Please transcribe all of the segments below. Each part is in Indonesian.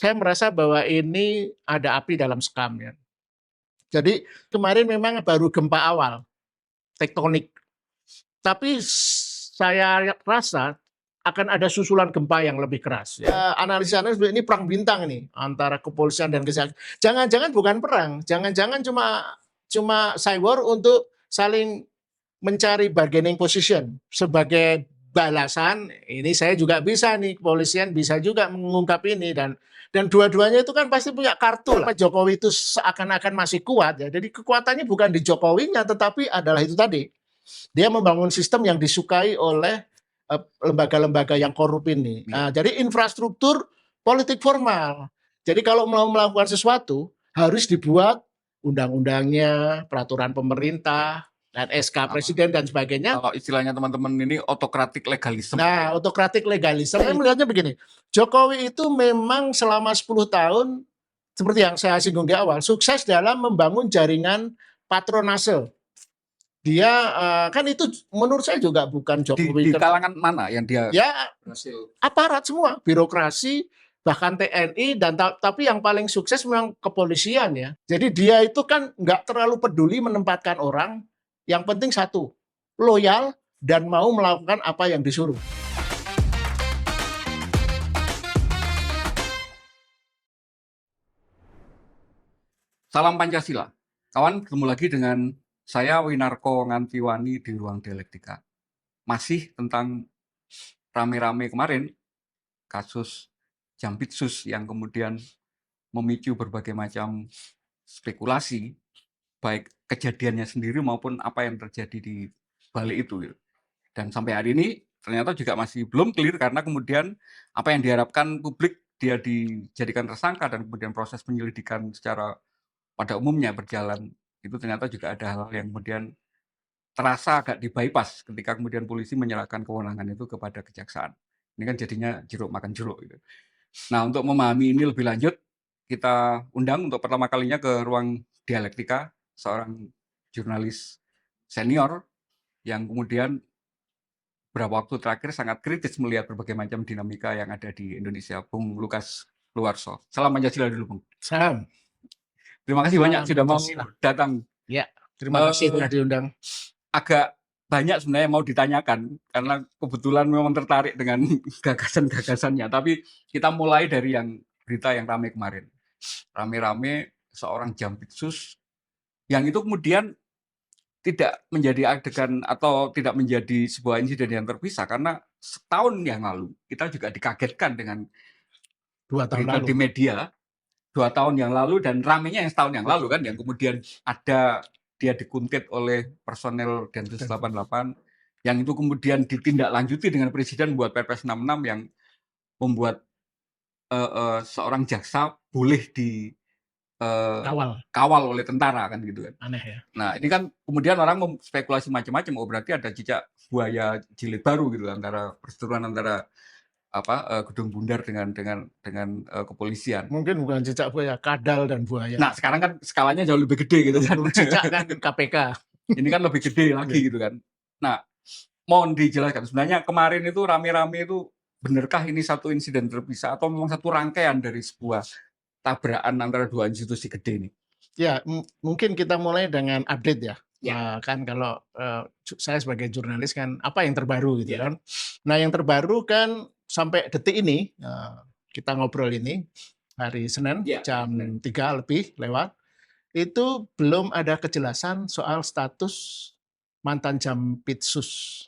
saya merasa bahwa ini ada api dalam sekam ya. Jadi kemarin memang baru gempa awal tektonik, tapi saya rasa akan ada susulan gempa yang lebih keras. Ya. Analisanya ini perang bintang ini antara kepolisian dan kejaksaan. Jangan-jangan bukan perang, jangan-jangan cuma cyber untuk saling mencari bargaining position sebagai balasan. Ini saya juga bisa nih, kepolisian bisa juga mengungkap ini dan dua-duanya itu kan pasti punya kartu lah. Pak Jokowi itu seakan-akan masih kuat ya. Jadi kekuatannya bukan di Jokowinya, tetapi adalah itu tadi. Dia membangun sistem yang disukai oleh lembaga-lembaga yang korup ini. Jadi infrastruktur politik formal. Jadi kalau mau melakukan sesuatu harus dibuat undang-undangnya, peraturan pemerintah, dan SK Presiden dan sebagainya. Kalau istilahnya teman-teman ini autokratik legalisme. Nah, autokratik legalisme. Saya melihatnya begini, Jokowi itu memang selama 10 tahun, seperti yang saya singgung di awal, sukses dalam membangun jaringan patronase. Dia kan itu menurut saya juga bukan Jokowi. Di kalangan mana yang dia berhasil? Aparat semua, birokrasi, bahkan TNI, dan tapi yang paling sukses memang kepolisian ya. Jadi dia itu kan nggak terlalu peduli menempatkan orang, yang penting satu, loyal dan mau melakukan apa yang disuruh. Salam Pancasila. Kawan, ketemu lagi dengan saya Winarko Ngantiwani di Ruang Dialektika. Masih tentang rame-rame kemarin, kasus Jampitsus yang kemudian memicu berbagai macam spekulasi, baik kejadiannya sendiri maupun apa yang terjadi di balik itu. Dan sampai hari ini ternyata juga masih belum clear karena kemudian apa yang diharapkan publik dia dijadikan tersangka dan kemudian proses penyelidikan secara pada umumnya berjalan, itu ternyata juga ada hal yang kemudian terasa agak di-bypass ketika kemudian polisi menyerahkan kewenangan itu kepada kejaksaan. Ini kan jadinya jeruk makan jeruk gitu. Nah, untuk memahami ini lebih lanjut, kita undang untuk pertama kalinya ke Ruang Dialektika seorang jurnalis senior yang kemudian beberapa waktu terakhir sangat kritis melihat berbagai macam dinamika yang ada di Indonesia. Bung Lukas Luarso. Salam Pancasila dulu, Bung. Salam. Terima kasih banyak sudah mau datang. Ya, terima kasih telah diundang. Agak banyak sebenarnya mau ditanyakan karena kebetulan memang tertarik dengan gagasan-gagasannya. Tapi kita mulai dari yang berita yang ramai kemarin. Rame-rame seorang Jampitsus yang itu kemudian tidak menjadi adegan atau tidak menjadi sebuah insiden yang terpisah karena setahun yang lalu kita juga dikagetkan dengan 2 tahun berita lalu di media 2 tahun yang lalu dan ramenya yang setahun yang lalu kan yang kemudian ada dia dikuntit oleh personel Densus 88 yang itu kemudian ditindaklanjuti dengan presiden buat Perpres 66 yang membuat seorang jaksa boleh kawal oleh tentara kan gitu kan. Aneh ya. Nah, ini kan kemudian orang spekulasi macam-macam, oh berarti ada cicak buaya jilid baru gitu antara perseteruan antara Gedung Bundar dengan kepolisian. Mungkin bukan cicak buaya, kadal dan buaya. Nah, sekarang kan skalanya jauh lebih gede gitu kan. Cicak kan KPK. Ini kan lebih gede lagi gitu kan. Nah, mohon dijelaskan sebenarnya kemarin itu rame-rame itu benarkah ini satu insiden terpisah atau memang satu rangkaian dari sebuah tabrakan antara dua institusi gede ini? Ya, mungkin kita mulai dengan update ya. Kan kalau saya sebagai jurnalis kan apa yang terbaru gitu kan. Nah, yang terbaru kan sampai detik ini kita ngobrol ini hari Senin jam 3 lebih lewat itu belum ada kejelasan soal status mantan Jampitsus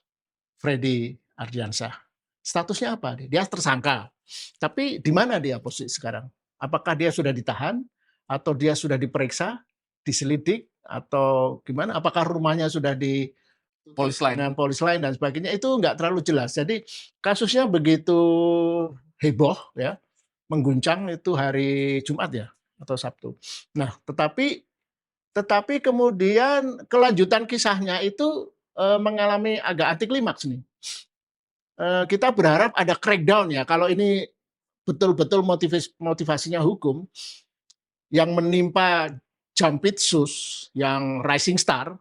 Freddy Ardiansyah. Statusnya apa? Dia tersangka. Tapi di mana dia posisi sekarang? Apakah dia sudah ditahan atau dia sudah diperiksa, diselidik atau gimana? Apakah rumahnya sudah di polis lain dan sebagainya? Itu nggak terlalu jelas. Jadi kasusnya begitu heboh ya, mengguncang itu hari Jumat ya atau Sabtu. Nah, tetapi kemudian kelanjutan kisahnya itu mengalami agak anti klimaks nih. Kita berharap ada crackdown ya kalau ini betul-betul motivasinya hukum yang menimpa Jampitsus yang rising star,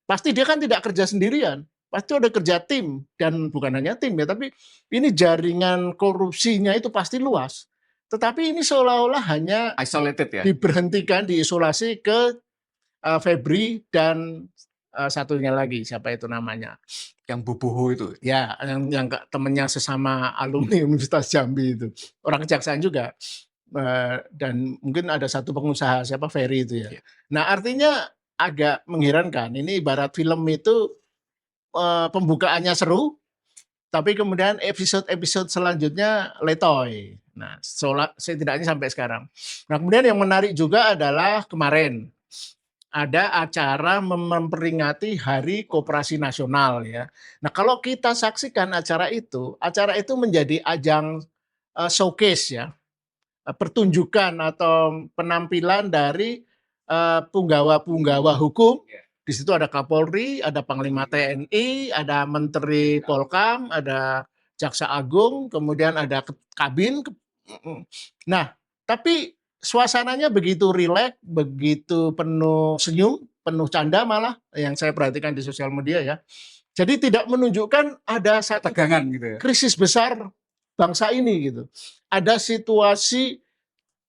pasti dia kan tidak kerja sendirian, pasti ada kerja tim dan bukan hanya tim ya, tapi ini jaringan korupsinya itu pasti luas. Tetapi ini seolah-olah hanya Isolated ya. diberhentikan, diisolasi ke Febri dan satunya lagi, siapa itu namanya? Yang Boboho itu. Ya, yang temennya sesama alumni Universitas Jambi itu. Orang kejaksaan juga. Dan mungkin ada satu pengusaha, siapa, Ferry itu ya. Iya. Nah, artinya agak mengherankan. Ini ibarat film itu pembukaannya seru, tapi kemudian episode-episode selanjutnya letoy. Nah, setidaknya sampai sekarang. Nah, kemudian yang menarik juga adalah kemarin ada acara memperingati Hari Koperasi Nasional ya. Nah, kalau kita saksikan acara itu menjadi ajang showcase ya, pertunjukan atau penampilan dari punggawa-punggawa hukum. Di situ ada Kapolri, ada Panglima TNI, ada Menteri Polkam, ada Jaksa Agung, kemudian ada Kabin. Nah, tapi suasananya begitu rileks, begitu penuh senyum, penuh canda malah yang saya perhatikan di sosial media ya. Jadi tidak menunjukkan ada satu Tegangan gitu ya. krisis besar bangsa ini gitu. Ada situasi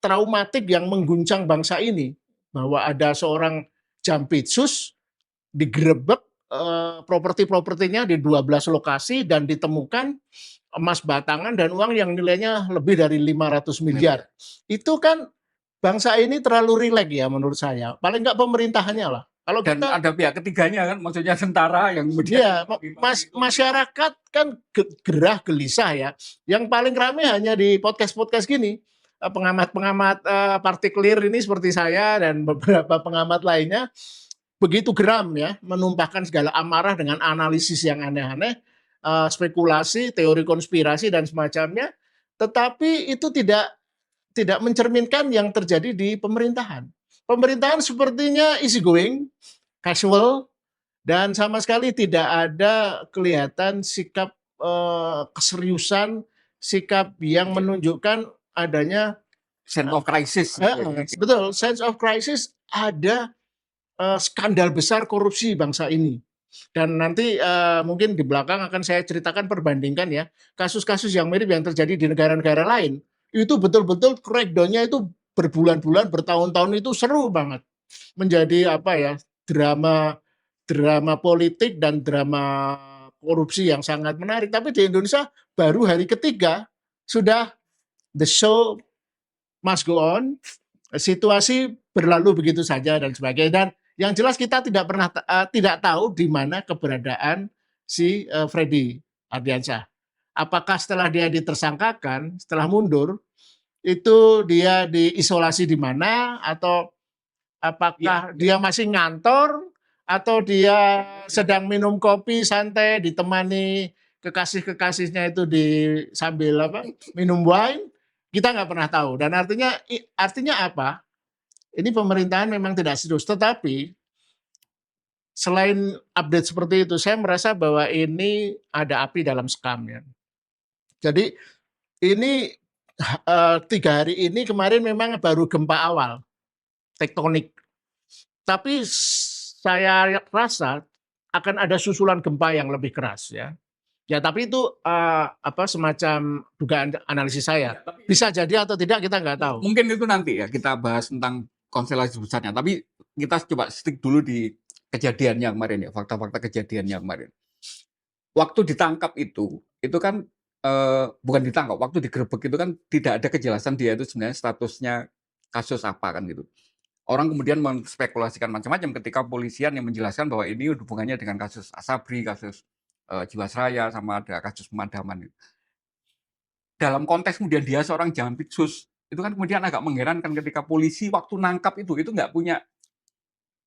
traumatik yang mengguncang bangsa ini, bahwa ada seorang Jampitsus digerebek properti-propertinya di 12 lokasi dan ditemukan emas batangan dan uang yang nilainya lebih dari 500 miliar. Itu kan bangsa ini terlalu rileks ya menurut saya. Paling nggak pemerintahannya lah. Kalau Dan kita ada pihak ketiganya kan, maksudnya tentara yang kemudian ya, masyarakat kan gerah gelisah ya. Yang paling ramai hanya di podcast-podcast gini. Pengamat-pengamat partikelir ini seperti saya dan beberapa pengamat lainnya begitu geram ya, menumpahkan segala amarah dengan analisis yang aneh-aneh, spekulasi, teori konspirasi dan semacamnya. Tetapi itu tidak mencerminkan yang terjadi di pemerintahan. Pemerintahan sepertinya easy going, casual, dan sama sekali tidak ada kelihatan sikap keseriusan, sikap yang menunjukkan adanya sense of crisis. betul, sense of crisis. Ada skandal besar korupsi bangsa ini. Dan nanti mungkin di belakang akan saya ceritakan, perbandingkan ya, kasus-kasus yang mirip yang terjadi di negara-negara lain. Itu betul-betul crackdown-nya itu berbulan-bulan, bertahun-tahun, itu seru banget. Menjadi apa ya, drama politik dan drama korupsi yang sangat menarik. Tapi di Indonesia baru hari ketiga sudah the show must go on, situasi berlalu begitu saja dan sebagainya. Dan yang jelas kita tidak tahu di mana keberadaan si Freddy Ardiansyah. Apakah setelah dia ditersangkakan, setelah mundur, itu dia diisolasi di mana, atau apakah dia masih ngantor, atau dia sedang minum kopi santai ditemani kekasih-kekasihnya itu sambil minum wine, kita nggak pernah tahu. Dan artinya apa? Ini pemerintahan memang tidak serius. Tetapi selain update seperti itu, saya merasa bahwa ini ada api dalam sekam ya. Jadi ini 3 hari ini kemarin memang baru gempa awal tektonik. Tapi saya rasa akan ada susulan gempa yang lebih keras ya. Ya, tapi itu semacam dugaan analisis saya. Bisa jadi atau tidak kita nggak tahu. Mungkin itu nanti ya kita bahas tentang konstelasi besarnya. Tapi kita coba stick dulu di kejadiannya kemarin ya, fakta-fakta kejadiannya kemarin. Waktu ditangkap itu kan bukan ditangkap, waktu digerebek itu kan tidak ada kejelasan dia itu sebenarnya statusnya kasus apa kan gitu. Orang kemudian menspekulasikan macam-macam ketika polisian yang menjelaskan bahwa ini hubungannya dengan kasus Asabri, kasus Jiwasraya, sama ada kasus pemadaman. Dalam konteks kemudian dia seorang Jampitsus, itu kan kemudian agak mengherankan ketika polisi waktu nangkap itu nggak punya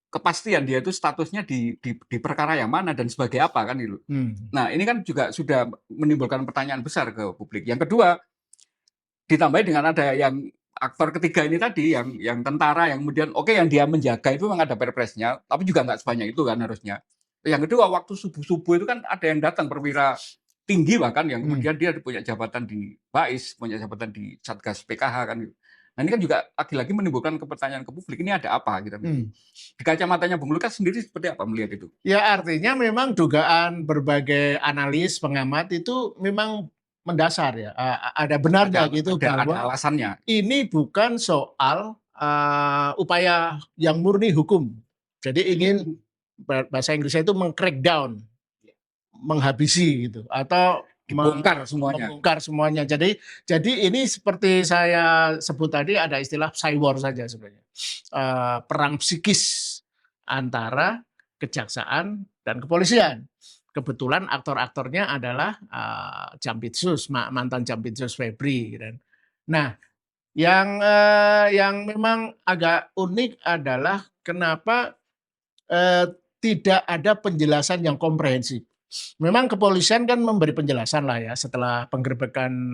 kepastian dia itu statusnya di perkara yang mana dan sebagai apa kan itu. Nah ini kan juga sudah menimbulkan pertanyaan besar ke publik. Yang kedua, ditambah dengan ada yang aktor ketiga ini tadi, yang tentara yang kemudian yang dia menjaga itu memang ada perpresnya, tapi juga nggak sebanyak itu kan harusnya. Yang kedua, waktu subuh-subuh itu kan ada yang datang perwira tinggi bahkan yang kemudian dia punya jabatan di BAIS, punya jabatan di Satgas PKH kan. Nah ini kan juga lagi-lagi menimbulkan pertanyaan ke publik, ini ada apa gitu. Di kacamatanya Bung Lukas sendiri seperti apa melihat itu? Ya artinya memang dugaan berbagai analis, pengamat itu memang mendasar ya, ada benarnya gitu ada bahwa alasannya. ini bukan soal upaya yang murni hukum. Jadi ingin bahasa Inggrisnya itu meng-crackdown, menghabisi gitu, atau Dibongkar semuanya. membongkar semuanya. Jadi ini seperti saya sebut tadi ada istilah cywar saja sebenarnya. Perang psikis antara kejaksaan dan kepolisian. Kebetulan aktor-aktornya adalah Jampitsus, mantan Jampitsus Febri. Nah, yang memang agak unik adalah kenapa tidak ada penjelasan yang komprehensif. Memang kepolisian kan memberi penjelasan lah ya setelah penggerbekan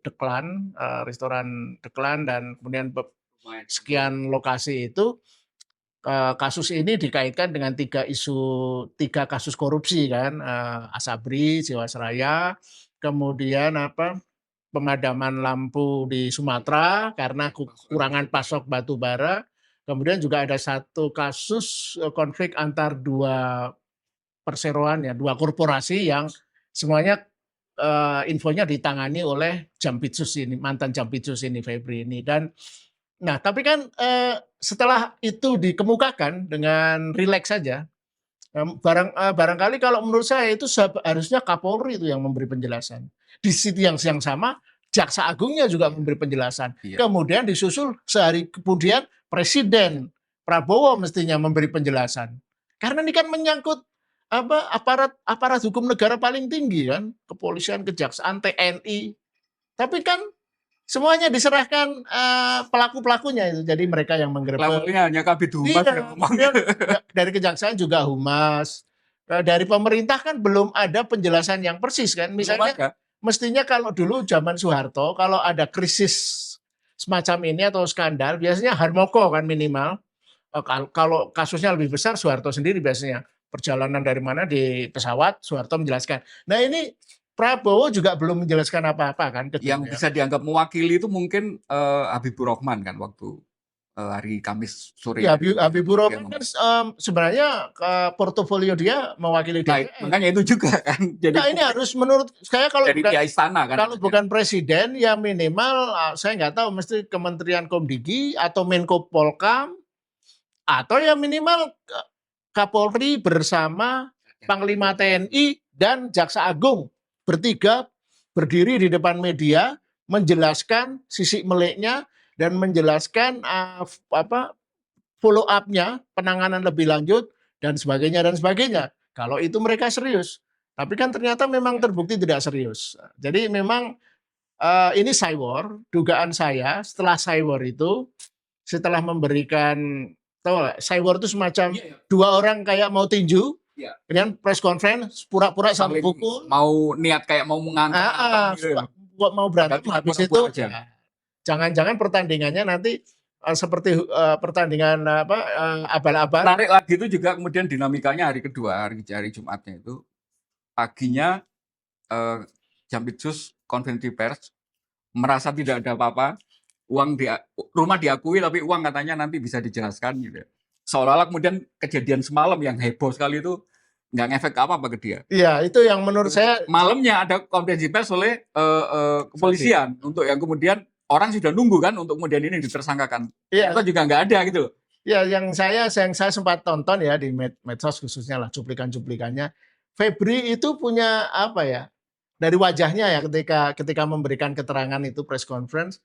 Deklan, restoran Deklan dan kemudian sekian lokasi itu, kasus ini dikaitkan dengan tiga kasus korupsi kan, Asabri, Jiwasraya, kemudian pemadaman lampu di Sumatera karena kekurangan pasok batu bara, kemudian juga ada satu kasus konflik antar dua perseroan ya, dua korporasi yang semuanya infonya ditangani oleh Jampitsus ini, mantan Jampitsus ini, Febri ini. Nah, tapi kan setelah itu dikemukakan dengan rileks saja, barangkali kalau menurut saya itu harusnya Kapolri itu yang memberi penjelasan. Di sisi yang sama, Jaksa Agungnya juga memberi penjelasan. Kemudian disusul sehari kemudian Presiden Prabowo mestinya memberi penjelasan. Karena ini kan menyangkut aparat hukum negara paling tinggi kan, kepolisian, kejaksaan, TNI. Tapi kan semuanya diserahkan pelaku-pelakunya itu. Jadi mereka yang menggerebek. Pelakunya hanya Kabid Humas yang ngomong. Dari kejaksaan juga Humas. Dari pemerintah kan belum ada penjelasan yang persis kan. Misalnya mestinya kalau dulu zaman Soeharto kalau ada krisis semacam ini atau skandal biasanya Harmoko kan minimal. Kalau kasusnya lebih besar Soeharto sendiri biasanya. Perjalanan dari mana di pesawat, Soeharto menjelaskan. Nah ini Prabowo juga belum menjelaskan apa-apa kan. Yang bisa dianggap mewakili itu mungkin Habibur Rahman kan waktu hari Kamis sore. Ya, Habibur Rahman kan sebenarnya portofolio dia mewakili DPR. Makanya itu juga kan. Jadi ini harus menurut saya kalau bukan, istana, kan, kalau bukan presiden ya minimal saya nggak tahu mesti Kementerian Komdigi atau Menko Polkam atau ya minimal Kapolri bersama Panglima TNI dan Jaksa Agung bertiga berdiri di depan media menjelaskan sisi meleknya dan menjelaskan follow up-nya, penanganan lebih lanjut dan sebagainya dan sebagainya. Kalau itu mereka serius. Tapi kan ternyata memang terbukti tidak serius. Jadi memang ini cywar, dugaan saya setelah cywar itu setelah memberikan cywar itu semacam dua orang kayak mau tinju, kemudian press conference pura-pura sampai pukul, mau niat kayak mau mengangkat, mau berantem habis itu jangan-jangan pertandingannya nanti seperti pertandingan abal-abal. Menarik lagi itu juga kemudian dinamikanya hari kedua, hari Jumatnya itu paginya Jampitsus konferensi pers merasa tidak ada apa-apa. Rumah diakui tapi uang katanya nanti bisa dijelaskan gitu. Seolah-olah kemudian kejadian semalam yang heboh sekali itu nggak ngefek apa-apa ke dia. Iya, itu yang menurut saya malamnya ada konferensi pers oleh kepolisian untuk yang kemudian orang sudah nunggu kan untuk kemudian ini ditersangkakan. Iya. Itu juga nggak ada gitu. Ya, yang saya sempat tonton ya di medsos khususnya lah cuplikan-cuplikannya. Febri itu punya apa ya? Dari wajahnya ya ketika memberikan keterangan itu press conference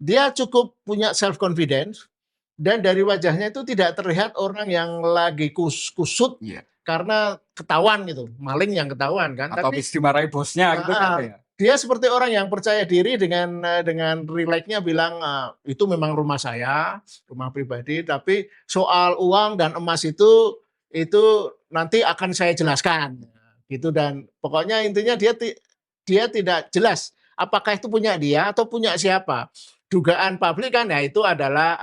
dia cukup punya self confidence dan dari wajahnya itu tidak terlihat orang yang lagi kusut karena ketahuan gitu, maling yang ketahuan kan. Atau habis dimarahi bosnya gitu kan ya. Dia seperti orang yang percaya diri dengan rileksnya bilang itu memang rumah saya, rumah pribadi, tapi soal uang dan emas itu nanti akan saya jelaskan gitu dan pokoknya intinya dia tidak jelas apakah itu punya dia atau punya siapa. Dugaan publik kan ya itu adalah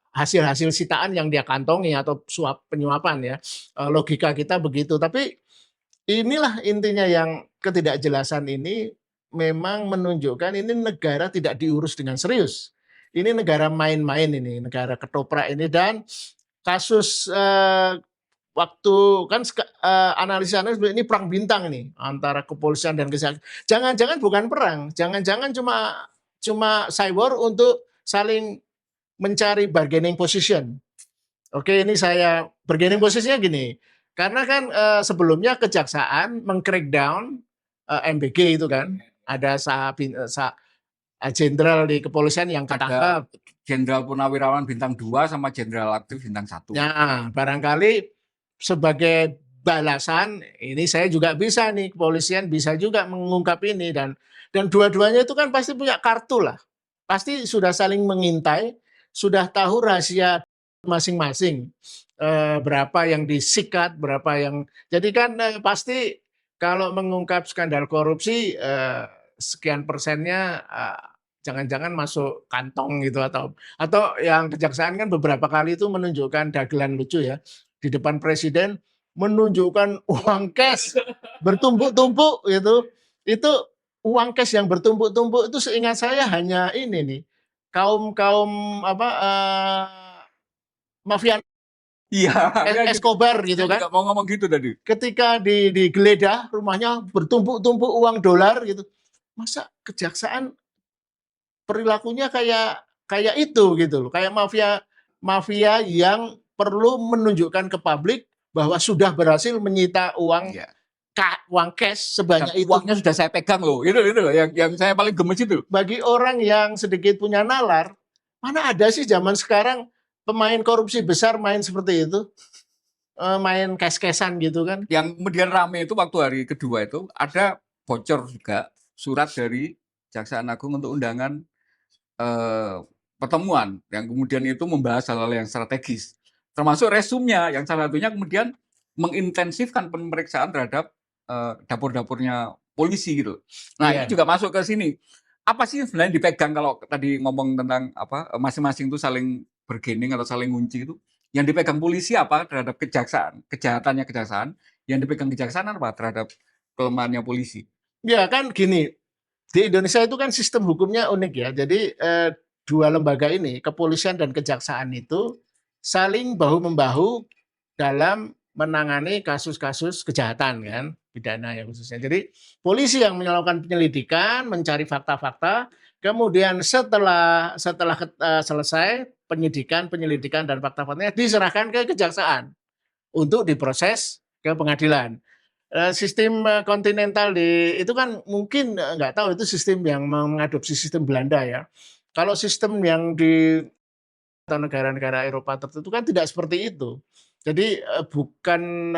hasil-hasil sitaan yang dia kantongi atau penyuapan ya. Logika kita begitu. Tapi inilah intinya yang ketidakjelasan ini memang menunjukkan ini negara tidak diurus dengan serius. Ini negara main-main ini, negara ketoprak ini dan kasus waktu kan analisis ini perang bintang nih antara kepolisian dan kejaksaan. Jangan-jangan bukan perang, jangan-jangan cuma cyber untuk saling mencari bargaining position. Oke, ini saya bargaining posisinya gini. Karena kan sebelumnya kejaksaan meng-crackdown MBG itu kan. Ada jenderal di kepolisian yang Ada ketangkap. Jenderal Purnawirawan bintang 2 sama Jenderal Aktif bintang 1. Ya, barangkali sebagai balasan ini saya juga bisa nih, kepolisian bisa juga mengungkap ini, dan dua-duanya itu kan pasti punya kartu lah. Pasti sudah saling mengintai, sudah tahu rahasia masing-masing, berapa yang disikat, berapa yang, jadi kan pasti kalau mengungkap skandal korupsi sekian persennya jangan-jangan masuk kantong gitu, atau yang kejaksaan kan beberapa kali itu menunjukkan dagelan lucu ya di depan presiden, menunjukkan uang cash bertumpuk-tumpuk gitu. Itu uang cash yang bertumpuk-tumpuk itu seingat saya hanya ini nih, kaum mafia Iya, Escobar gitu kan. Nggak mau ngomong gitu tadi. Ketika digeledah rumahnya bertumpuk-tumpuk uang dolar gitu. Masa kejaksaan perilakunya kayak itu gitu loh, kayak mafia yang perlu menunjukkan ke publik bahwa sudah berhasil menyita uang cash sebanyak itu. Uangnya sudah saya pegang loh, itu loh yang saya paling gemes itu. Bagi orang yang sedikit punya nalar, mana ada sih zaman sekarang pemain korupsi besar main seperti itu, main cash-cashan gitu kan. Yang kemudian rame itu waktu hari kedua itu ada bocor juga surat dari Kejaksaan Agung untuk undangan pertemuan yang kemudian itu membahas hal-hal yang strategis, termasuk resumnya yang salah satunya kemudian mengintensifkan pemeriksaan terhadap dapur-dapurnya polisi gitu. Nah, ini juga masuk ke sini. Apa sih sebenarnya dipegang kalau tadi ngomong tentang masing-masing itu saling bergening atau saling ngunci itu? Yang dipegang polisi apa terhadap kejaksaan, kejahatannya kejaksaan, yang dipegang kejaksaan apa terhadap kelemahannya polisi? Ya kan gini, di Indonesia itu kan sistem hukumnya unik ya. Jadi dua lembaga ini, kepolisian dan kejaksaan itu saling bahu-membahu dalam menangani kasus-kasus kejahatan kan, pidana ya khususnya. Jadi polisi yang melakukan penyelidikan, mencari fakta-fakta, kemudian setelah selesai penyelidikan dan fakta-faktanya diserahkan ke kejaksaan untuk diproses ke pengadilan. Sistem kontinental itu kan mungkin nggak tahu, itu sistem yang mengadopsi sistem Belanda ya. Kalau sistem yang di negara-negara Eropa tertentu kan tidak seperti itu. Jadi bukan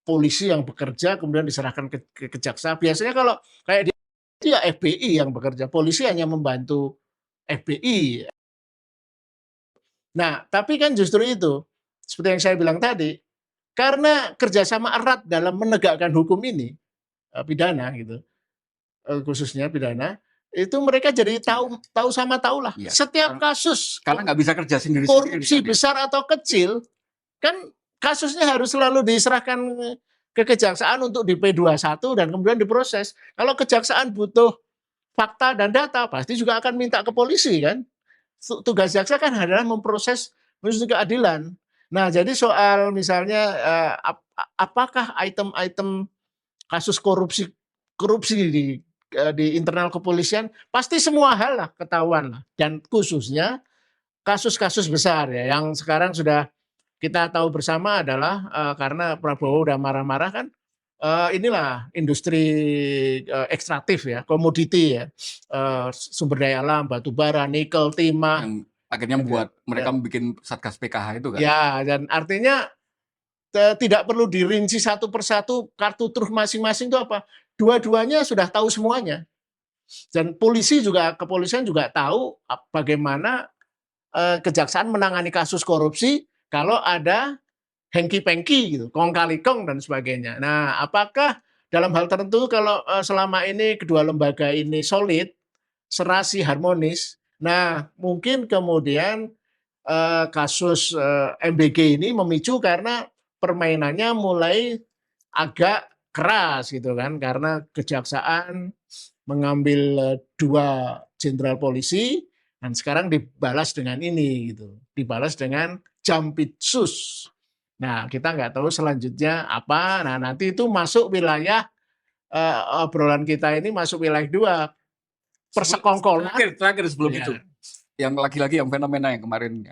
polisi yang bekerja kemudian diserahkan ke kejaksaan. Biasanya kalau kayak itu ya FBI yang bekerja, polisi hanya membantu FBI. Nah, tapi kan justru itu, seperti yang saya bilang tadi, karena kerjasama erat dalam menegakkan hukum ini, pidana gitu, khususnya pidana, itu mereka jadi tahu sama tahu lah. Iya, Setiap kasus karena nggak bisa kerja sendiri. korupsi besar atau kecil, kan kasusnya harus selalu diserahkan ke kejaksaan untuk di P21 dan kemudian diproses. Kalau kejaksaan butuh fakta dan data, pasti juga akan minta ke polisi kan. Tugas jaksa kan adalah memproses menuju keadilan. Nah, jadi soal misalnya apakah item-item kasus korupsi di internal kepolisian, pasti semua hal lah ketahuan lah, dan khususnya kasus-kasus besar ya yang sekarang sudah kita tahu bersama adalah karena Prabowo udah marah-marah kan, inilah industri ekstraktif ya, komoditi ya, sumber daya alam, batu bara, nikel, timah. Yang akhirnya membuat mereka membuat Satgas PKH itu kan. Ya, dan artinya tidak perlu dirinci satu persatu kartu truf masing-masing itu apa. Dua-duanya sudah tahu semuanya. Dan kepolisian juga tahu bagaimana kejaksaan menangani kasus korupsi kalau ada hengki-pengki gitu, kong kali kong dan sebagainya. Nah, apakah dalam hal tertentu kalau selama ini kedua lembaga ini solid, serasi, harmonis, nah mungkin kemudian kasus MBG ini memicu karena permainannya mulai agak keras gitu kan, karena kejaksaan mengambil dua jenderal polisi dan sekarang dibalas dengan ini gitu, dibalas dengan jampitsus. Nah, kita nggak tahu selanjutnya apa. Nah, nanti itu masuk wilayah obrolan kita ini masuk wilayah 2, persekongkolan. Terakhir sebelum itu, Ya. yang lagi-lagi yang fenomena yang kemarin.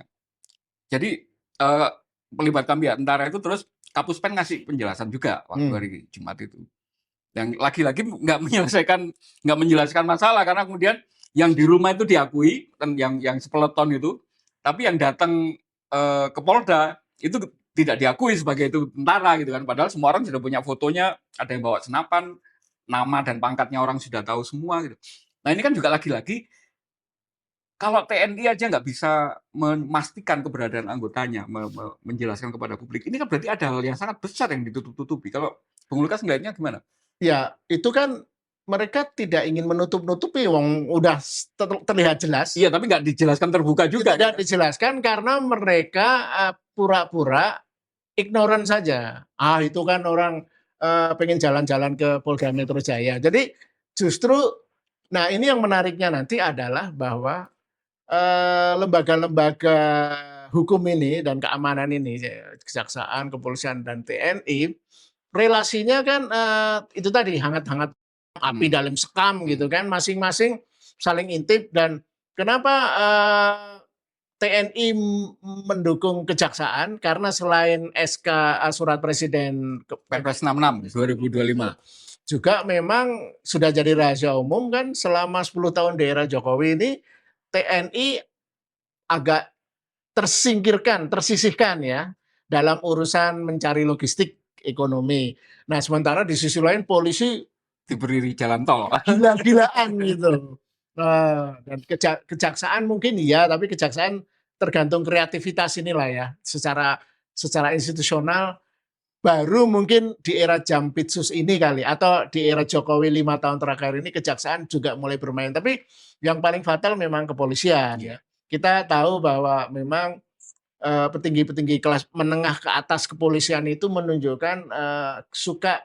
Jadi melibatkan pihak tentara itu, terus Kapus Pen ngasih penjelasan juga waktu hari Jumat itu. Yang lagi-lagi nggak menjelaskan masalah, karena kemudian yang di rumah itu diakui, dan yang sepeleton itu, tapi yang datang ke Polda itu tidak diakui sebagai itu tentara gitu kan. Padahal semua orang sudah punya fotonya, ada yang bawa senapan, nama dan pangkatnya orang sudah tahu semua gitu. Nah ini kan juga lagi-lagi, kalau TNI aja nggak bisa memastikan keberadaan anggotanya, menjelaskan kepada publik, ini kan berarti ada hal yang sangat besar yang ditutup-tutupi. Kalau Bung Lukas ngelihatnya gimana? Ya, itu kan mereka tidak ingin menutup-nutupi, wong udah terlihat jelas. Iya, tapi nggak dijelaskan terbuka juga. Tidak dijelaskan karena mereka pura-pura ignoran saja. Itu kan orang pengen jalan-jalan ke Polda Metro Jaya. Jadi justru, nah ini yang menariknya nanti adalah bahwa lembaga-lembaga hukum ini dan keamanan ini, kejaksaan, kepolisian, dan TNI, relasinya kan itu tadi hangat-hangat api dalam sekam gitu kan, masing-masing saling intip. Dan kenapa TNI mendukung kejaksaan? Karena selain SK surat Presiden Perpres 66 2025 juga memang sudah jadi rahasia umum kan, selama 10 tahun di era Jokowi ini TNI agak tersisihkan ya dalam urusan mencari logistik ekonomi. Nah, sementara di sisi lain polisi diberi jalan tol. gila-gilaan gitu. Dan kejaksaan mungkin iya, tapi kejaksaan tergantung kreativitas inilah ya. Secara institusional baru mungkin di era Jampitsus ini kali, atau di era Jokowi 5 tahun terakhir ini kejaksaan juga mulai bermain. Tapi yang paling fatal memang kepolisian ya. Kita tahu bahwa memang petinggi-petinggi kelas menengah ke atas kepolisian itu menunjukkan suka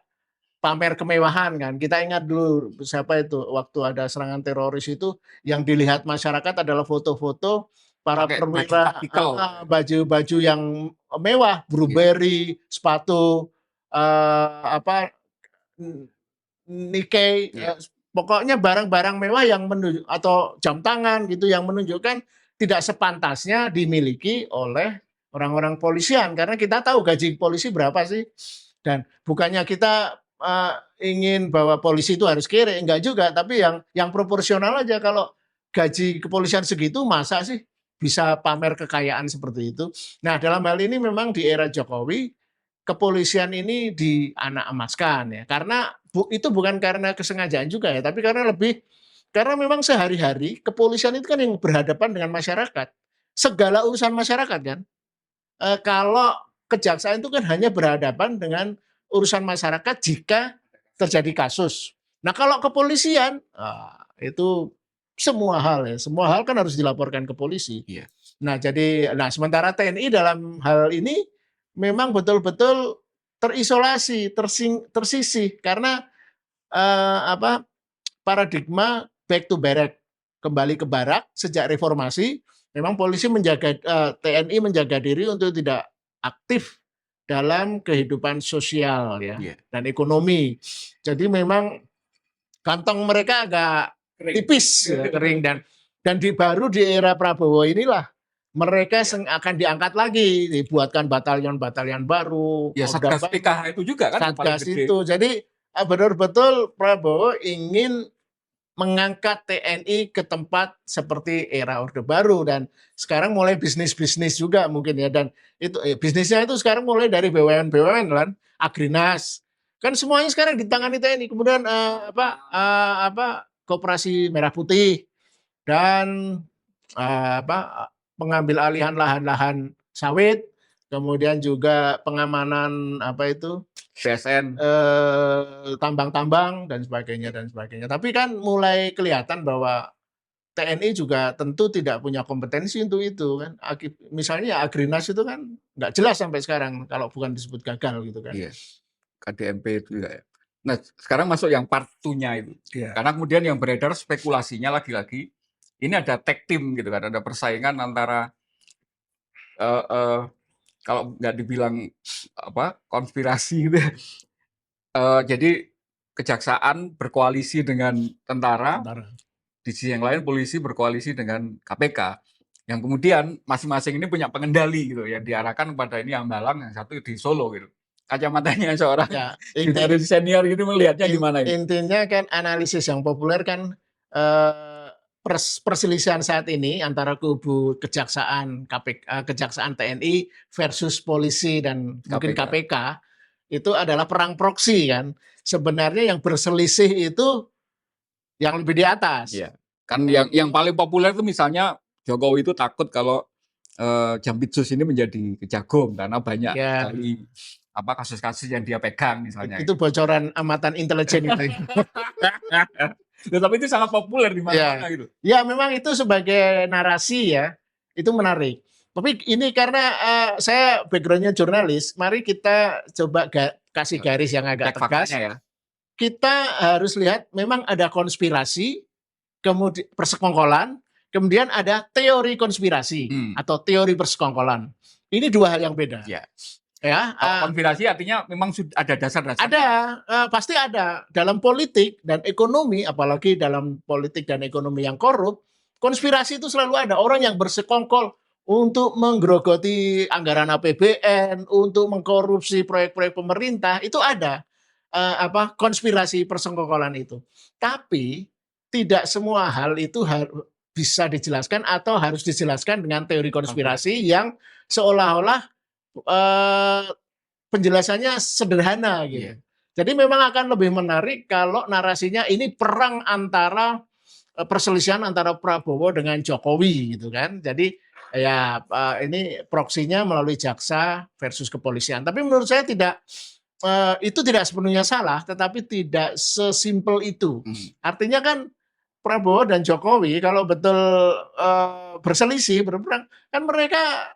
pamer kemewahan kan. Kita ingat dulu siapa itu waktu ada serangan teroris itu, yang dilihat masyarakat adalah foto-foto para perwira baju-baju yang mewah, Burberry, sepatu apa Nikkei, pokoknya barang-barang mewah yang menunjuk, atau jam tangan gitu, yang menunjukkan tidak sepantasnya dimiliki oleh orang-orang polisian, karena kita tahu gaji polisi berapa sih. Dan bukannya kita ingin bahwa polisi itu harus kere, enggak juga, tapi yang proporsional aja. Kalau gaji kepolisian segitu, masa sih bisa pamer kekayaan seperti itu. Nah, dalam hal ini memang di era Jokowi kepolisian ini dianak emaskan ya, karena itu bukan karena kesengajaan juga ya, tapi karena memang sehari-hari kepolisian itu kan yang berhadapan dengan masyarakat, segala urusan masyarakat kan. Kalau kejaksaan itu kan hanya berhadapan dengan urusan masyarakat jika terjadi kasus. Nah, kalau kepolisian itu semua hal kan harus dilaporkan ke polisi. Iya. Nah, sementara TNI dalam hal ini memang betul-betul terisolasi, tersisih, karena paradigma back to barrack, kembali ke barak. Sejak reformasi memang polisi TNI menjaga diri untuk tidak aktif dalam kehidupan sosial ya, dan ekonomi. Jadi memang kantong mereka agak tipis, kering. Dan baru di era Prabowo inilah mereka akan diangkat lagi, dibuatkan batalion-batalion baru. Ya, Satgas PKH itu juga kan. Satgas itu. Jadi benar-betul Prabowo ingin mengangkat TNI ke tempat seperti era Orde Baru, dan sekarang mulai bisnis-bisnis juga mungkin ya. Dan itu bisnisnya itu sekarang mulai dari BUMN kan, Agrinas. Kan semuanya sekarang ditangani TNI. Kemudian Koperasi Merah Putih, dan pengambil alihan lahan-lahan sawit, kemudian juga pengamanan PSN, tambang-tambang dan sebagainya. Tapi kan mulai kelihatan bahwa TNI juga tentu tidak punya kompetensi untuk itu kan. Misalnya Agrinas itu kan nggak jelas sampai sekarang kalau bukan disebut gagal gitu kan. Iya. KDMP itu juga ya. Nah, sekarang masuk yang part 2-nya itu. Yeah. Karena kemudian yang beredar spekulasinya lagi-lagi, ini ada tag team gitu kan, ada persaingan antara kalau nggak dibilang apa konspirasi gitu. Jadi kejaksaan berkoalisi dengan tentara, Tentara. di sisi yang lain polisi berkoalisi dengan KPK. Yang kemudian masing-masing ini punya pengendali gitu, yang diarahkan kepada ini yang Malang, yang satu di Solo gitu. Kacamatanya seorang Ya, jurnalis senior gitu melihatnya gimana ini? intinya kan analisis yang populer kan perselisihan saat ini antara kubu kejaksaan kejaksaan TNI versus polisi dan mungkin KPK. KPK itu adalah perang proksi kan. Sebenarnya yang berselisih itu yang lebih di atas. Iya. Kan yang paling populer itu misalnya Jokowi itu takut kalau Jampitsus ini menjadi kejagung karena banyak Ya, sekali apa kasus-kasus yang dia pegang misalnya. itu bocoran amatan intelijen itu. Ya, tapi itu sangat populer di mana-mana Ya. gitu. Ya, memang itu sebagai narasi ya, itu menarik. Tapi ini karena saya backgroundnya jurnalis, mari kita coba kasih garis yang agak Cek tegas. faktanya ya. Kita harus lihat memang ada konspirasi, kemudian persekongkolan, kemudian ada teori konspirasi atau teori persekongkolan. Ini dua hal yang beda. Ya. Ya, Kalau konspirasi artinya memang sudah ada dasar-dasar. ada, pasti ada. Dalam politik dan ekonomi, apalagi dalam politik dan ekonomi yang korup, konspirasi itu selalu ada. Orang yang bersekongkol untuk menggerogoti anggaran APBN, untuk mengkorupsi proyek-proyek pemerintah, itu ada konspirasi persekongkolan itu. Tapi tidak semua hal itu bisa dijelaskan atau harus dijelaskan dengan teori konspirasi yang seolah-olah penjelasannya sederhana gitu. Jadi memang akan lebih menarik kalau narasinya ini perang antara perselisihan antara Prabowo dengan Jokowi gitu kan. Jadi ya ini proksinya melalui jaksa versus kepolisian. Tapi menurut saya itu tidak sepenuhnya salah, tetapi tidak sesimpel itu. Artinya kan Prabowo dan Jokowi kalau betul berselisih berperang kan mereka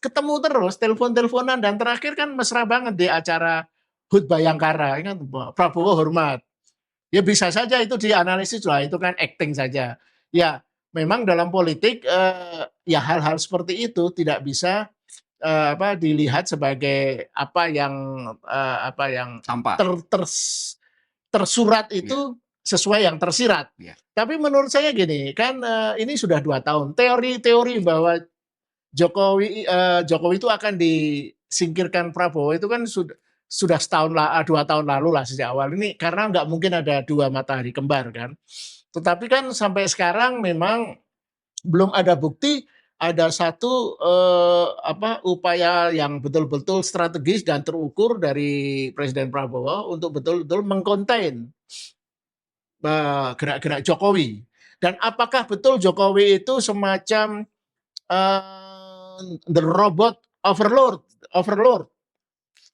ketemu terus, telepon-teleponan, dan terakhir kan mesra banget di acara HUT Bayangkara. Ingat, Prabowo hormat. Ya bisa saja itu dianalisis lah, itu kan acting saja. Ya memang dalam politik ya hal-hal seperti itu tidak bisa dilihat sebagai apa yang tersurat itu sesuai yang tersirat. Tapi menurut saya gini, kan ini sudah 2 tahun. Teori-teori bahwa Jokowi itu akan disingkirkan Prabowo itu kan sudah 2 tahun lalu lah sejak awal ini, karena nggak mungkin ada 2 matahari kembar kan. Tetapi kan sampai sekarang memang belum ada bukti ada satu upaya yang betul-betul strategis dan terukur dari Presiden Prabowo untuk betul-betul mengkonten gerak-gerak Jokowi. Dan apakah betul Jokowi itu semacam the robot overlord.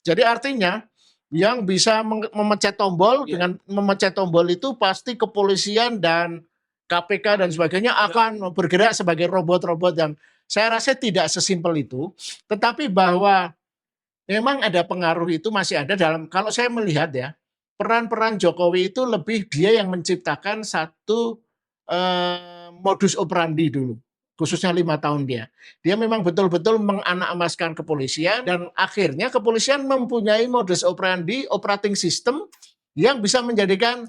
Jadi artinya yang bisa memencet tombol, dengan memencet tombol itu pasti kepolisian dan KPK dan sebagainya akan bergerak sebagai robot-robot yang saya rasa tidak sesimpel itu. Tetapi bahwa memang ada pengaruh itu masih ada dalam, kalau saya melihat ya, peran-peran Jokowi itu lebih dia yang menciptakan satu modus operandi dulu. Khususnya 5 tahun dia memang betul-betul menganak-emaskan kepolisian, dan akhirnya kepolisian mempunyai modus operandi, operating system yang bisa menjadikan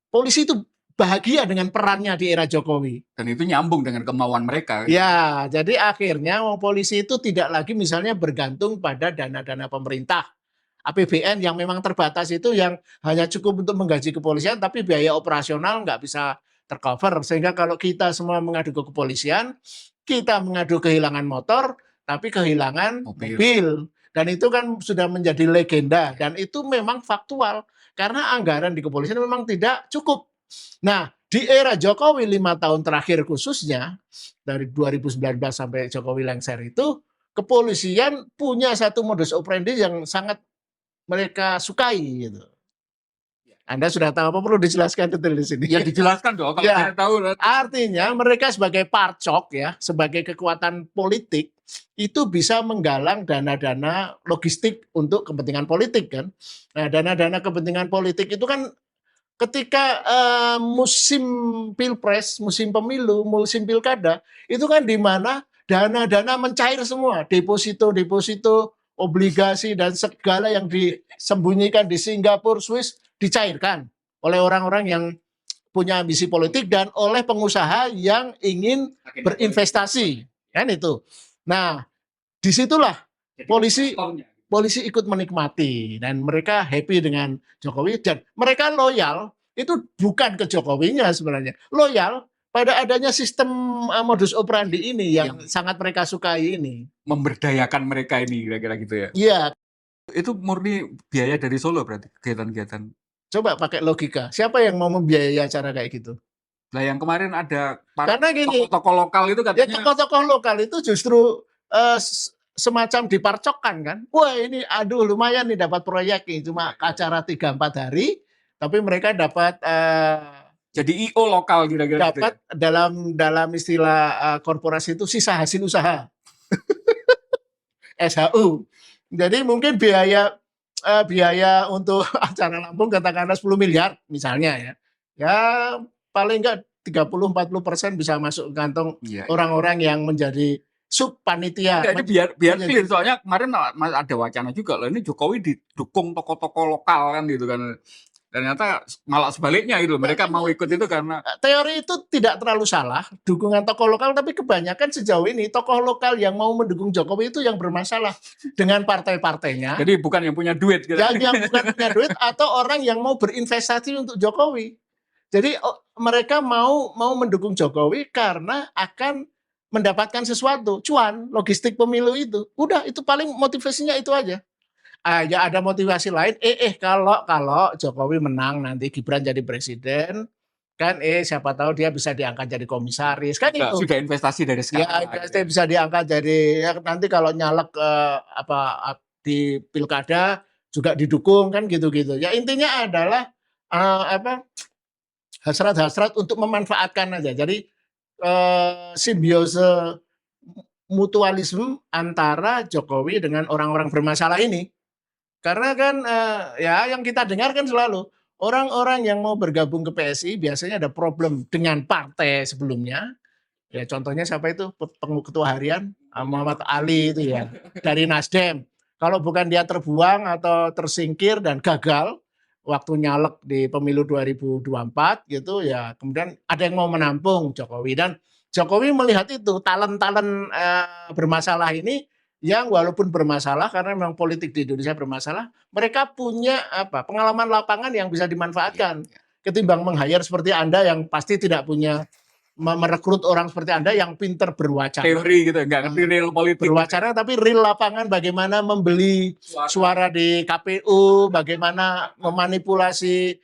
polisi itu bahagia dengan perannya di era Jokowi. Dan itu nyambung dengan kemauan mereka. Ya, jadi akhirnya polisi itu tidak lagi misalnya bergantung pada dana-dana pemerintah. APBN yang memang terbatas itu yang hanya cukup untuk menggaji kepolisian, tapi biaya operasional nggak bisa tercover. Sehingga kalau kita semua mengadu ke kepolisian, kita mengadu kehilangan motor, tapi kehilangan mobil. Dan itu kan sudah menjadi legenda. Dan itu memang faktual. Karena anggaran di kepolisian memang tidak cukup. Nah, di era Jokowi 5 tahun terakhir khususnya, dari 2019 sampai Jokowi lengser itu, kepolisian punya satu modus operandi yang sangat mereka sukai gitu. Anda sudah tahu apa perlu dijelaskan detail di sini? Ya dijelaskan dong kalau saya tahu. Artinya mereka sebagai parcok ya, sebagai kekuatan politik itu bisa menggalang dana-dana logistik untuk kepentingan politik kan. Nah, dana-dana kepentingan politik itu kan ketika musim pilpres, musim pemilu, musim pilkada, itu kan di mana dana-dana mencair semua, deposito, obligasi dan segala yang disembunyikan di Singapura, Swiss dicairkan oleh orang-orang yang punya ambisi politik dan oleh pengusaha yang ingin berinvestasi, kan itu. Nah, disitulah polisi ikut menikmati dan mereka happy dengan Jokowi dan mereka loyal itu bukan ke Jokowinya sebenarnya, loyal pada adanya sistem modus operandi ini yang sangat mereka sukai ini. Memberdayakan mereka ini kira-kira gitu ya. Iya, Itu murni biaya dari Solo berarti kegiatan-kegiatan. coba pakai logika. Siapa yang mau membiayai acara kayak gitu? Nah, yang kemarin ada para Karena gini, tokoh-tokoh lokal itu ya katanya tokoh-tokoh lokal itu justru semacam diparcokkan kan. Wah ini aduh lumayan nih dapat proyek nih cuma acara 3-4 hari, tapi mereka dapat jadi IO lokal kira-kira gitu ya. dapat dalam istilah korporasi itu sisa hasil usaha. SHU. Jadi mungkin biaya untuk acara Lampung katakanlah 10 miliar misalnya ya. Ya paling enggak 30-40% bisa masuk ke kantong Iya. orang-orang yang menjadi sub panitia. Enggak, ini biar clear soalnya kemarin ada wacana juga loh ini Jokowi didukung tokoh-tokoh lokal kan gitu kan. Ternyata malah sebaliknya itu mereka mau ikut itu karena teori itu tidak terlalu salah dukungan tokoh lokal, tapi kebanyakan sejauh ini tokoh lokal yang mau mendukung Jokowi itu yang bermasalah dengan partai-partainya. jadi bukan yang punya duit gitu. Yang bukan punya duit atau orang yang mau berinvestasi untuk Jokowi. Jadi mereka mau mendukung Jokowi karena akan mendapatkan sesuatu, cuan, logistik pemilu itu. Udah itu paling motivasinya itu aja. Ya ada motivasi lain. Kalau Jokowi menang nanti Gibran jadi presiden, kan siapa tahu dia bisa diangkat jadi komisaris kan itu. Sudah investasi dari sekarang. Ya bisa diangkat jadi ya, nanti kalau nyalek di pilkada juga didukung kan gitu-gitu. Ya intinya adalah hasrat-hasrat untuk memanfaatkan aja. Jadi simbiose mutualisme antara Jokowi dengan orang-orang bermasalah ini. Karena kan ya yang kita dengar kan selalu orang-orang yang mau bergabung ke PSI biasanya ada problem dengan partai sebelumnya. Ya contohnya siapa itu ketua harian Muhammad Ali itu ya dari Nasdem. Kalau bukan dia terbuang atau tersingkir dan gagal waktu nyalek di pemilu 2024 gitu ya kemudian ada yang mau menampung Jokowi dan Jokowi melihat itu talent-talent bermasalah ini yang walaupun bermasalah karena memang politik di Indonesia bermasalah, mereka punya pengalaman lapangan yang bisa dimanfaatkan ketimbang meng-hire seperti Anda yang pasti tidak punya merekrut orang seperti Anda yang pinter berwacana. Teori gitu, nggak ngerti real politik. Berwacana tapi real lapangan bagaimana membeli suara di KPU, bagaimana memanipulasi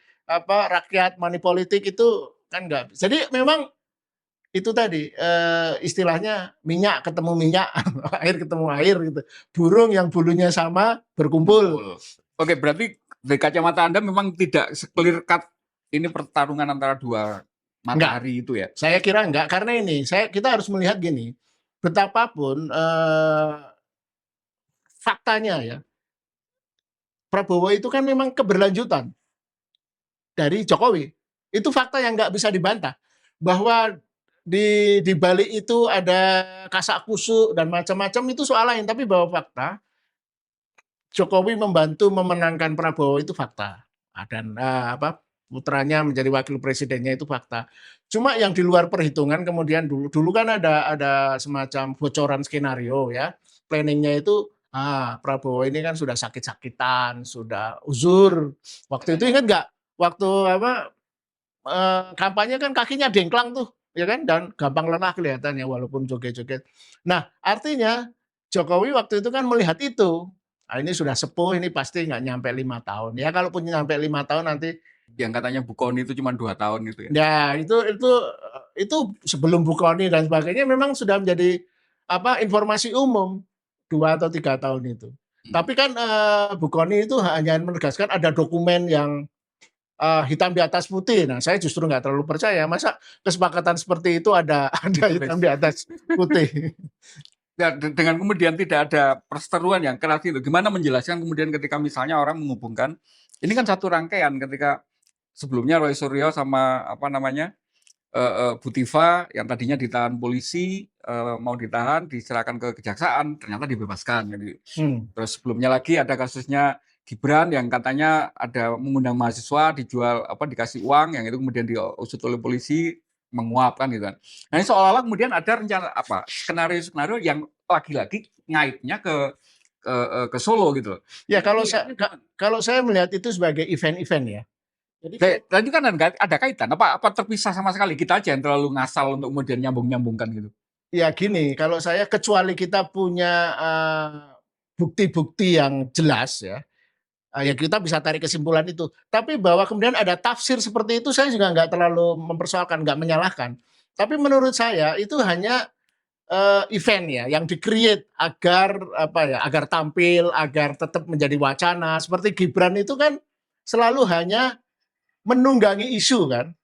rakyat, money politik itu kan enggak. Jadi memang itu tadi istilahnya minyak ketemu minyak, air ketemu air gitu. Burung yang bulunya sama berkumpul. Oke, berarti dari kacamata Anda memang tidak se-clear cut ini pertarungan antara dua matahari itu ya? Saya kira enggak, karena ini kita harus melihat gini, betapapun faktanya ya, Prabowo itu kan memang keberlanjutan dari Jokowi. Itu fakta yang nggak bisa dibantah. Bahwa di balik itu ada kasak kusuk dan macam-macam itu soal lain. Tapi bahwa fakta, Jokowi membantu memenangkan Prabowo itu fakta. Dan putranya menjadi wakil presidennya itu fakta. Cuma yang di luar perhitungan kemudian dulu kan ada semacam bocoran skenario ya. Planningnya itu Prabowo ini kan sudah sakit-sakitan, sudah uzur. Waktu itu ingat nggak? Waktu kampanye kan kakinya dengklang tuh, ya kan? Dan gampang lelah kelihatannya walaupun joget-joget. Nah, artinya Jokowi waktu itu kan melihat itu. Nah, ini sudah sepuh, ini pasti nggak nyampe 5 tahun. Ya kalaupun nyampe 5 tahun nanti yang katanya Bu Kony itu cuma 2 tahun gitu ya. Ya, itu sebelum Bu Kony dan sebagainya memang sudah menjadi informasi umum 2 atau 3 tahun itu. Tapi kan Bu Kony itu hanya menegaskan ada dokumen yang hitam di atas putih. Nah, saya justru nggak terlalu percaya. Masa kesepakatan seperti itu ada hitam di atas putih. Ya, dengan kemudian tidak ada perseteruan yang keras itu. Gimana menjelaskan kemudian ketika misalnya orang menghubungkan, ini kan satu rangkaian ketika sebelumnya Roy Suryo sama Bu Tifa yang tadinya ditahan polisi, mau ditahan, diserahkan ke kejaksaan, ternyata dibebaskan. Jadi, terus sebelumnya lagi ada kasusnya Gibran yang katanya ada mengundang mahasiswa, dijual dikasih uang, yang itu kemudian diusut oleh polisi, menguap kan gitu kan. Nah, ini seolah-olah kemudian ada rencana skenario-skenario yang lagi-lagi ngaitnya ke Solo gitu. Ya kalau saya melihat itu sebagai event-event ya. Jadi Tadi kan ada kaitan, apa terpisah sama sekali? Kita aja yang terlalu ngasal untuk kemudian nyambung-nyambungkan gitu. ya gini, kalau saya kecuali kita punya bukti-bukti yang jelas ya, ya kita bisa tarik kesimpulan itu. Tapi bahwa kemudian ada tafsir seperti itu, saya juga nggak terlalu mempersoalkan, nggak menyalahkan. Tapi menurut saya itu hanya event ya, yang di-create agar agar tampil, agar tetap menjadi wacana. Seperti Gibran itu kan selalu hanya menunggangi isu kan.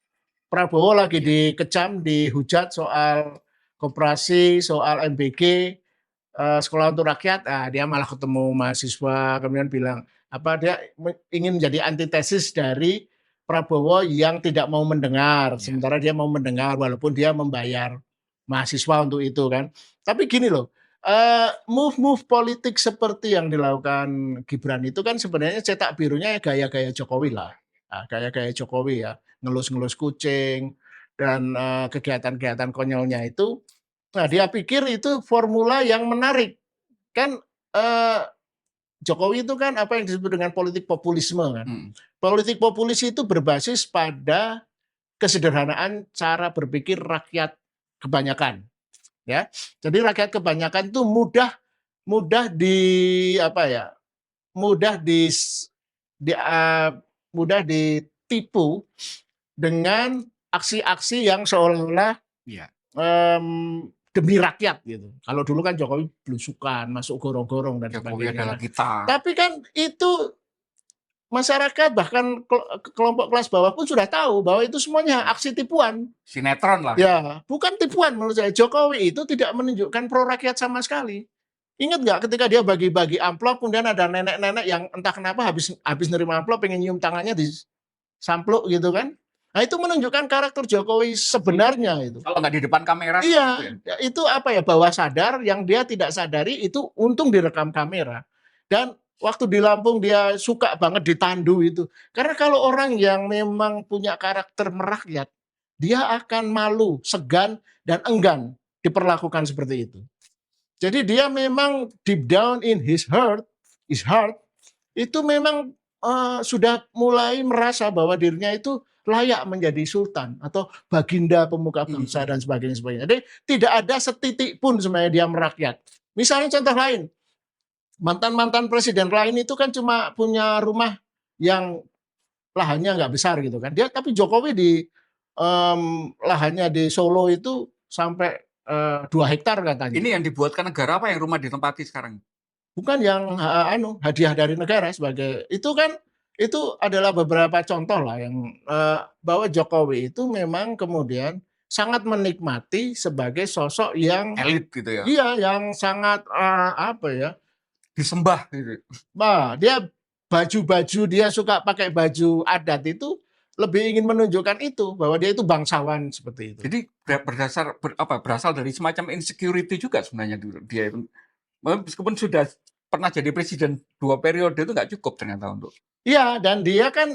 Prabowo lagi dikecam, dihujat soal koperasi, soal MBG, sekolah untuk rakyat, dia malah ketemu mahasiswa, kemudian bilang dia ingin menjadi antitesis dari Prabowo yang tidak mau mendengar, sementara dia mau mendengar walaupun dia membayar mahasiswa untuk itu kan. Tapi gini loh, move politik seperti yang dilakukan Gibran itu kan sebenarnya cetak birunya gaya-gaya Jokowi lah, gaya-gaya Jokowi ya, ngelus-ngelus kucing dan kegiatan-kegiatan konyolnya itu. Nah, dia pikir itu formula yang menarik. Kan Jokowi itu kan apa yang disebut dengan politik populisme kan. Politik populis itu berbasis pada kesederhanaan cara berpikir rakyat kebanyakan. Ya. Jadi rakyat kebanyakan itu mudah ditipu dengan aksi-aksi yang seolah-olah demi rakyat gitu. Kalau dulu kan Jokowi belusukan, masuk gorong-gorong dan sebagainya. Tapi kan itu masyarakat bahkan kelompok kelas bawah pun sudah tahu bahwa itu semuanya aksi tipuan. Sinetron lah. Ya, bukan tipuan menurut saya. Jokowi itu tidak menunjukkan pro rakyat sama sekali. Ingat nggak ketika dia bagi-bagi amplop, kemudian ada nenek-nenek yang entah kenapa habis nerima amplop pengen nyium tangannya di sampluk gitu kan. Nah, itu menunjukkan karakter Jokowi sebenarnya itu. Kalau nggak di depan kamera. Iya, itu bawah sadar yang dia tidak sadari itu untung direkam kamera. Dan waktu di Lampung dia suka banget ditandu itu. Karena kalau orang yang memang punya karakter merakyat, dia akan malu, segan, dan enggan diperlakukan seperti itu. Jadi dia memang deep down in his heart itu memang sudah mulai merasa bahwa dirinya itu layak menjadi sultan atau baginda pemuka bangsa dan sebagainya. Jadi tidak ada setitik pun sebenarnya dia merakyat. Misalnya contoh lain, mantan presiden lain itu kan cuma punya rumah yang lahannya nggak besar gitu kan. Tapi Jokowi di lahannya di Solo itu sampai 2 hektar katanya. Ini yang dibuatkan negara apa yang rumah ditempati sekarang? Bukan yang hadiah dari negara sebagai itu adalah beberapa contoh lah yang bahwa Jokowi itu memang kemudian sangat menikmati sebagai sosok yang elit gitu ya. Iya, yang sangat disembah gitu. Nah, dia baju-baju dia suka pakai baju adat itu lebih ingin menunjukkan itu bahwa dia itu bangsawan seperti itu. Jadi berasal dari semacam insecurity juga sebenarnya dia itu. Meskipun sudah pernah jadi presiden 2 periode itu nggak cukup ternyata untuk. Iya, dan dia kan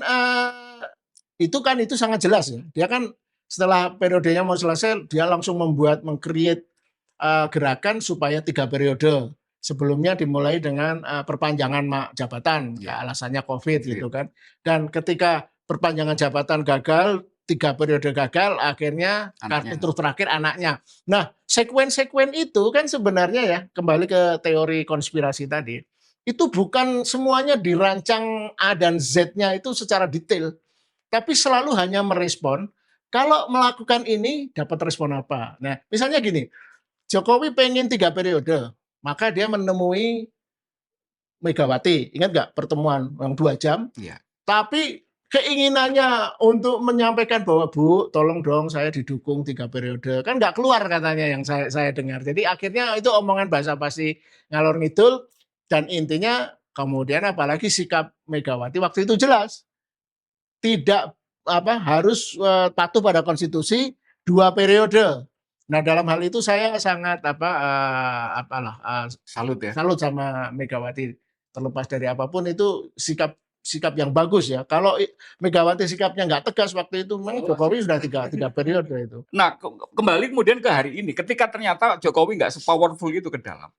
itu sangat jelas ya. Dia kan setelah periodenya mau selesai, dia langsung meng-create gerakan supaya 3 periode. Sebelumnya dimulai dengan perpanjangan jabatan, alasannya COVID gitu kan. Dan ketika perpanjangan jabatan gagal, 3 periode gagal, akhirnya kartu terakhir anaknya. Nah, sekuen-sekuen itu kan sebenarnya ya, kembali ke teori konspirasi tadi, itu bukan semuanya dirancang A dan Z-nya itu secara detail, tapi selalu hanya merespon, kalau melakukan ini dapat respon apa. Nah, misalnya gini, Jokowi pengen 3 periode, maka dia menemui Megawati, ingat nggak pertemuan yang 2 jam? Iya. Tapi keinginannya untuk menyampaikan bahwa Bu, tolong dong saya didukung 3 periode, kan nggak keluar katanya yang saya dengar. Jadi akhirnya itu omongan basa-basi ngalor ngidul, dan intinya kemudian apalagi sikap Megawati waktu itu jelas, tidak harus patuh pada konstitusi 2 periode. Nah, dalam hal itu saya sangat Salut ya. salut sama Megawati. Terlepas dari apapun itu sikap yang bagus ya. Kalau Megawati sikapnya nggak tegas waktu itu, memang Jokowi sudah tiga periode itu. Nah, kembali kemudian ke hari ini, ketika ternyata Jokowi nggak se-powerful itu ke dalam.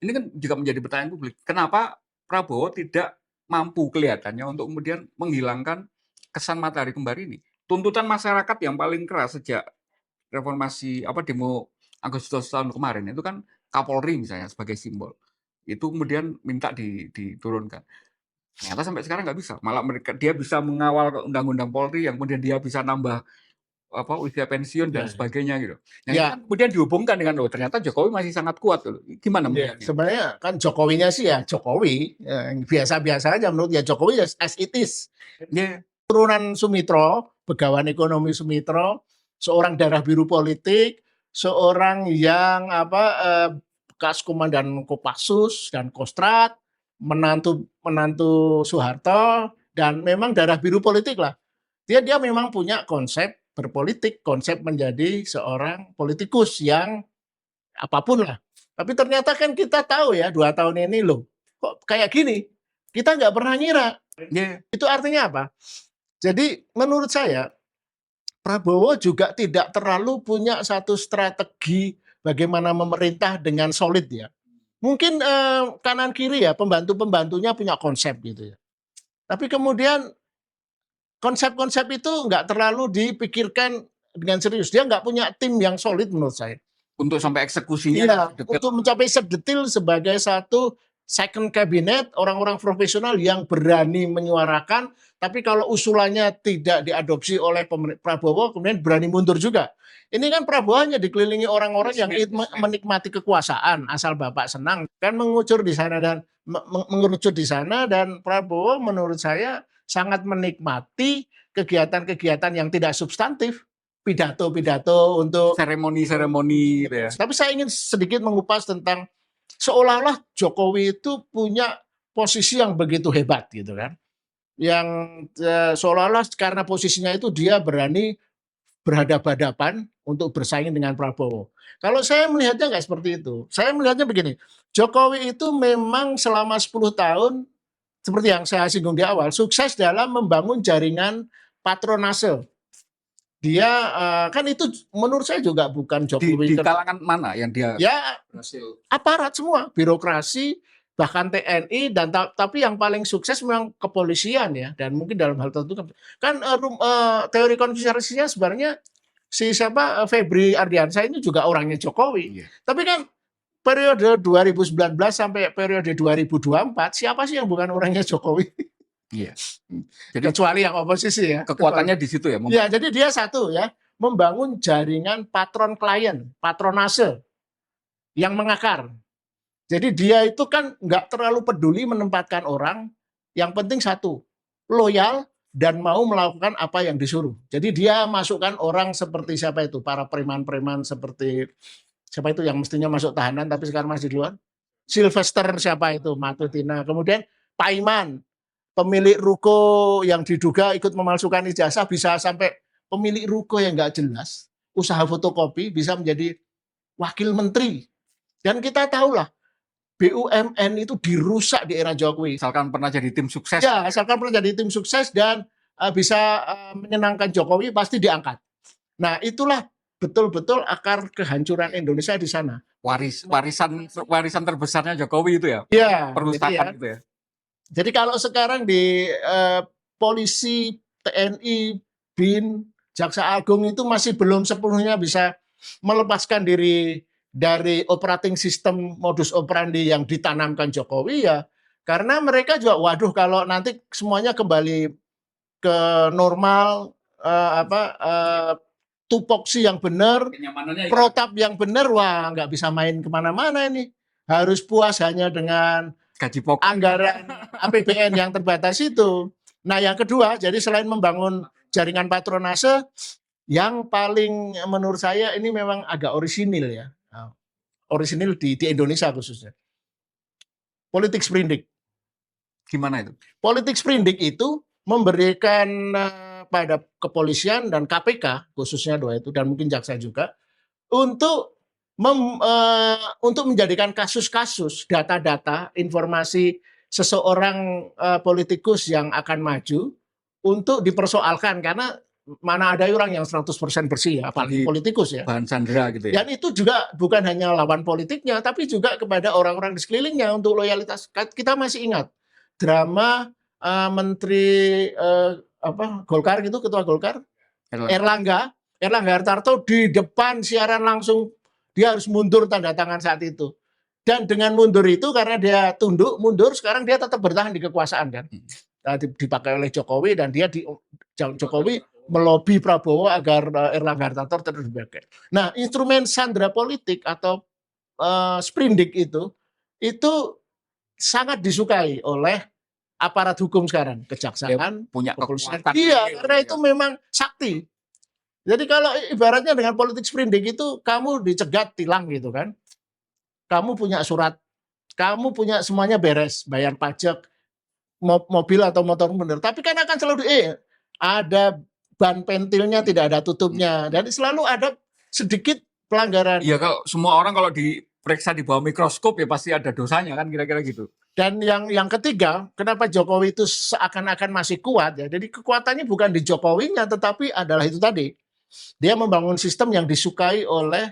Ini kan juga menjadi pertanyaan publik. Kenapa Prabowo tidak mampu kelihatannya untuk kemudian menghilangkan kesan matahari kembar ini? Tuntutan masyarakat yang paling keras sejak reformasi demo Agustus tahun kemarin itu kan Kapolri misalnya sebagai simbol. Itu kemudian minta diturunkan. Ternyata sampai sekarang nggak bisa. Malah dia bisa mengawal undang-undang Polri yang kemudian dia bisa nambah usia pensiun dan sebagainya gitu. Nah, ini kan kemudian dihubungkan dengan ternyata Jokowi masih sangat kuat loh. Gimana melihatnya? Sebenarnya kan Jokowinya sih ya Jokowi biasa-biasa aja menurut ya Jokowi as it is. Turunan Sumitro, Begawan Ekonomi Sumitro, seorang darah biru politik, seorang yang bekas komandan Kopassus dan Kostrad, menantu Soeharto, dan memang darah biru politik lah. Dia memang punya konsep berpolitik, konsep menjadi seorang politikus yang apapun lah. Tapi ternyata kan kita tahu ya 2 tahun ini loh, kok kayak gini. Kita nggak pernah ngira. Itu artinya apa? Jadi menurut saya Prabowo juga tidak terlalu punya satu strategi bagaimana memerintah dengan solid ya. Mungkin kanan kiri ya pembantu-pembantunya punya konsep gitu ya. Tapi kemudian konsep-konsep itu nggak terlalu dipikirkan dengan serius. Dia nggak punya tim yang solid menurut saya. Untuk sampai eksekusinya. Iya, untuk mencapai sedetil sebagai satu second cabinet, orang-orang profesional yang berani menyuarakan, tapi kalau usulannya tidak diadopsi oleh Prabowo, kemudian berani mundur juga. Ini kan Prabowo hanya dikelilingi orang-orang yang menikmati kekuasaan, asal Bapak senang, kan mengucur di sana dan Prabowo menurut saya sangat menikmati kegiatan-kegiatan yang tidak substantif. Pidato-pidato untuk seremoni gitu ya. Tapi saya ingin sedikit mengupas tentang seolah-olah Jokowi itu punya posisi yang begitu hebat gitu kan. Yang seolah-olah karena posisinya itu dia berani berhadapan-hadapan untuk bersaing dengan Prabowo. Kalau saya melihatnya nggak seperti itu. Saya melihatnya begini, Jokowi itu memang selama 10 tahun seperti yang saya singgung di awal, sukses dalam membangun jaringan patronase. Dia kan itu menurut saya juga bukan Jokowi di kalangan mana yang dia berhasil? Aparat semua, birokrasi, bahkan TNI dan tapi yang paling sukses memang kepolisian ya, dan mungkin dalam hal tertentu kan teori konspirasinya sebenarnya Febri Ardiansyah ini juga orangnya Jokowi. Tapi kan periode 2019 sampai periode 2024 siapa sih yang bukan orangnya Jokowi? Iya. Jadi kecuali yang oposisi ya. Kekuatannya di situ ya. Ya, jadi dia satu ya, membangun jaringan patron klien, patronase yang mengakar. Jadi dia itu kan nggak terlalu peduli menempatkan orang, yang penting satu, loyal dan mau melakukan apa yang disuruh. Jadi dia masukkan orang seperti siapa itu, para preman-preman seperti siapa itu yang mestinya masuk tahanan tapi sekarang masih di luar. Sylvester siapa itu, Matutina. Kemudian Pak Iman, pemilik ruko yang diduga ikut memalsukan ijazah, bisa sampai pemilik ruko yang nggak jelas, usaha fotokopi bisa menjadi wakil menteri. Dan kita tahulah BUMN itu dirusak di era Jokowi. Asalkan pernah jadi tim sukses. Ya, asalkan pernah jadi tim sukses dan bisa menyenangkan Jokowi pasti diangkat. Nah, itulah betul-betul akar kehancuran Indonesia di sana. Warisan terbesarnya Jokowi itu ya. Iya, perusahaan gitu ya. Jadi kalau sekarang di polisi, TNI, BIN, Jaksa Agung itu masih belum sepenuhnya bisa melepaskan diri dari operating system modus operandi yang ditanamkan Jokowi ya, karena mereka juga waduh kalau nanti semuanya kembali ke normal, tupoksi yang benar, protap yang benar, wah nggak bisa main kemana-mana ini, harus puas hanya dengan gaji pokok, anggaran APBN yang terbatas itu. Nah, yang kedua, jadi selain membangun jaringan patronase, yang paling menurut saya ini memang agak orisinil ya, orisinil di Indonesia khususnya, politik sprindik. Gimana itu? Politik sprindik itu memberikan kepada kepolisian dan KPK khususnya dua itu dan mungkin jaksa juga untuk untuk menjadikan kasus-kasus, data-data, informasi seseorang politikus yang akan maju untuk dipersoalkan karena mana ada orang yang 100% bersih ya, apalagi Jadi politikus ya. bahan sandera gitu ya. Dan itu juga bukan hanya lawan politiknya, tapi juga kepada orang-orang di sekelilingnya untuk loyalitas. Kita masih ingat drama Menteri Golkar gitu, Ketua Golkar, Erlangga Hartarto di depan siaran langsung dia harus mundur tanda tangan saat itu. Dan dengan mundur itu karena dia tunduk mundur, sekarang dia tetap bertahan di kekuasaan kan. Dipakai oleh Jokowi dan Jokowi melobi Prabowo agar Erlangga Hartarto terus dipakai. Nah, instrumen sandera politik atau sprindik itu sangat disukai oleh aparat hukum sekarang, kejaksaan, punya kepolisian. kekuatan. Iya, karena itu memang sakti. Jadi kalau ibaratnya dengan politik sprindik itu kamu dicegat tilang gitu kan. Kamu punya surat, kamu punya semuanya beres, bayar pajak, mobil atau motor bener. Tapi kan akan selalu ada ban pentilnya tidak ada tutupnya dan selalu ada sedikit pelanggaran. Iya, kalau semua orang kalau diperiksa di bawah mikroskop ya pasti ada dosanya kan kira-kira gitu. Dan yang ketiga, kenapa Jokowi itu seakan-akan masih kuat ya. Jadi kekuatannya bukan di Jokowinya tetapi adalah itu tadi. Dia membangun sistem yang disukai oleh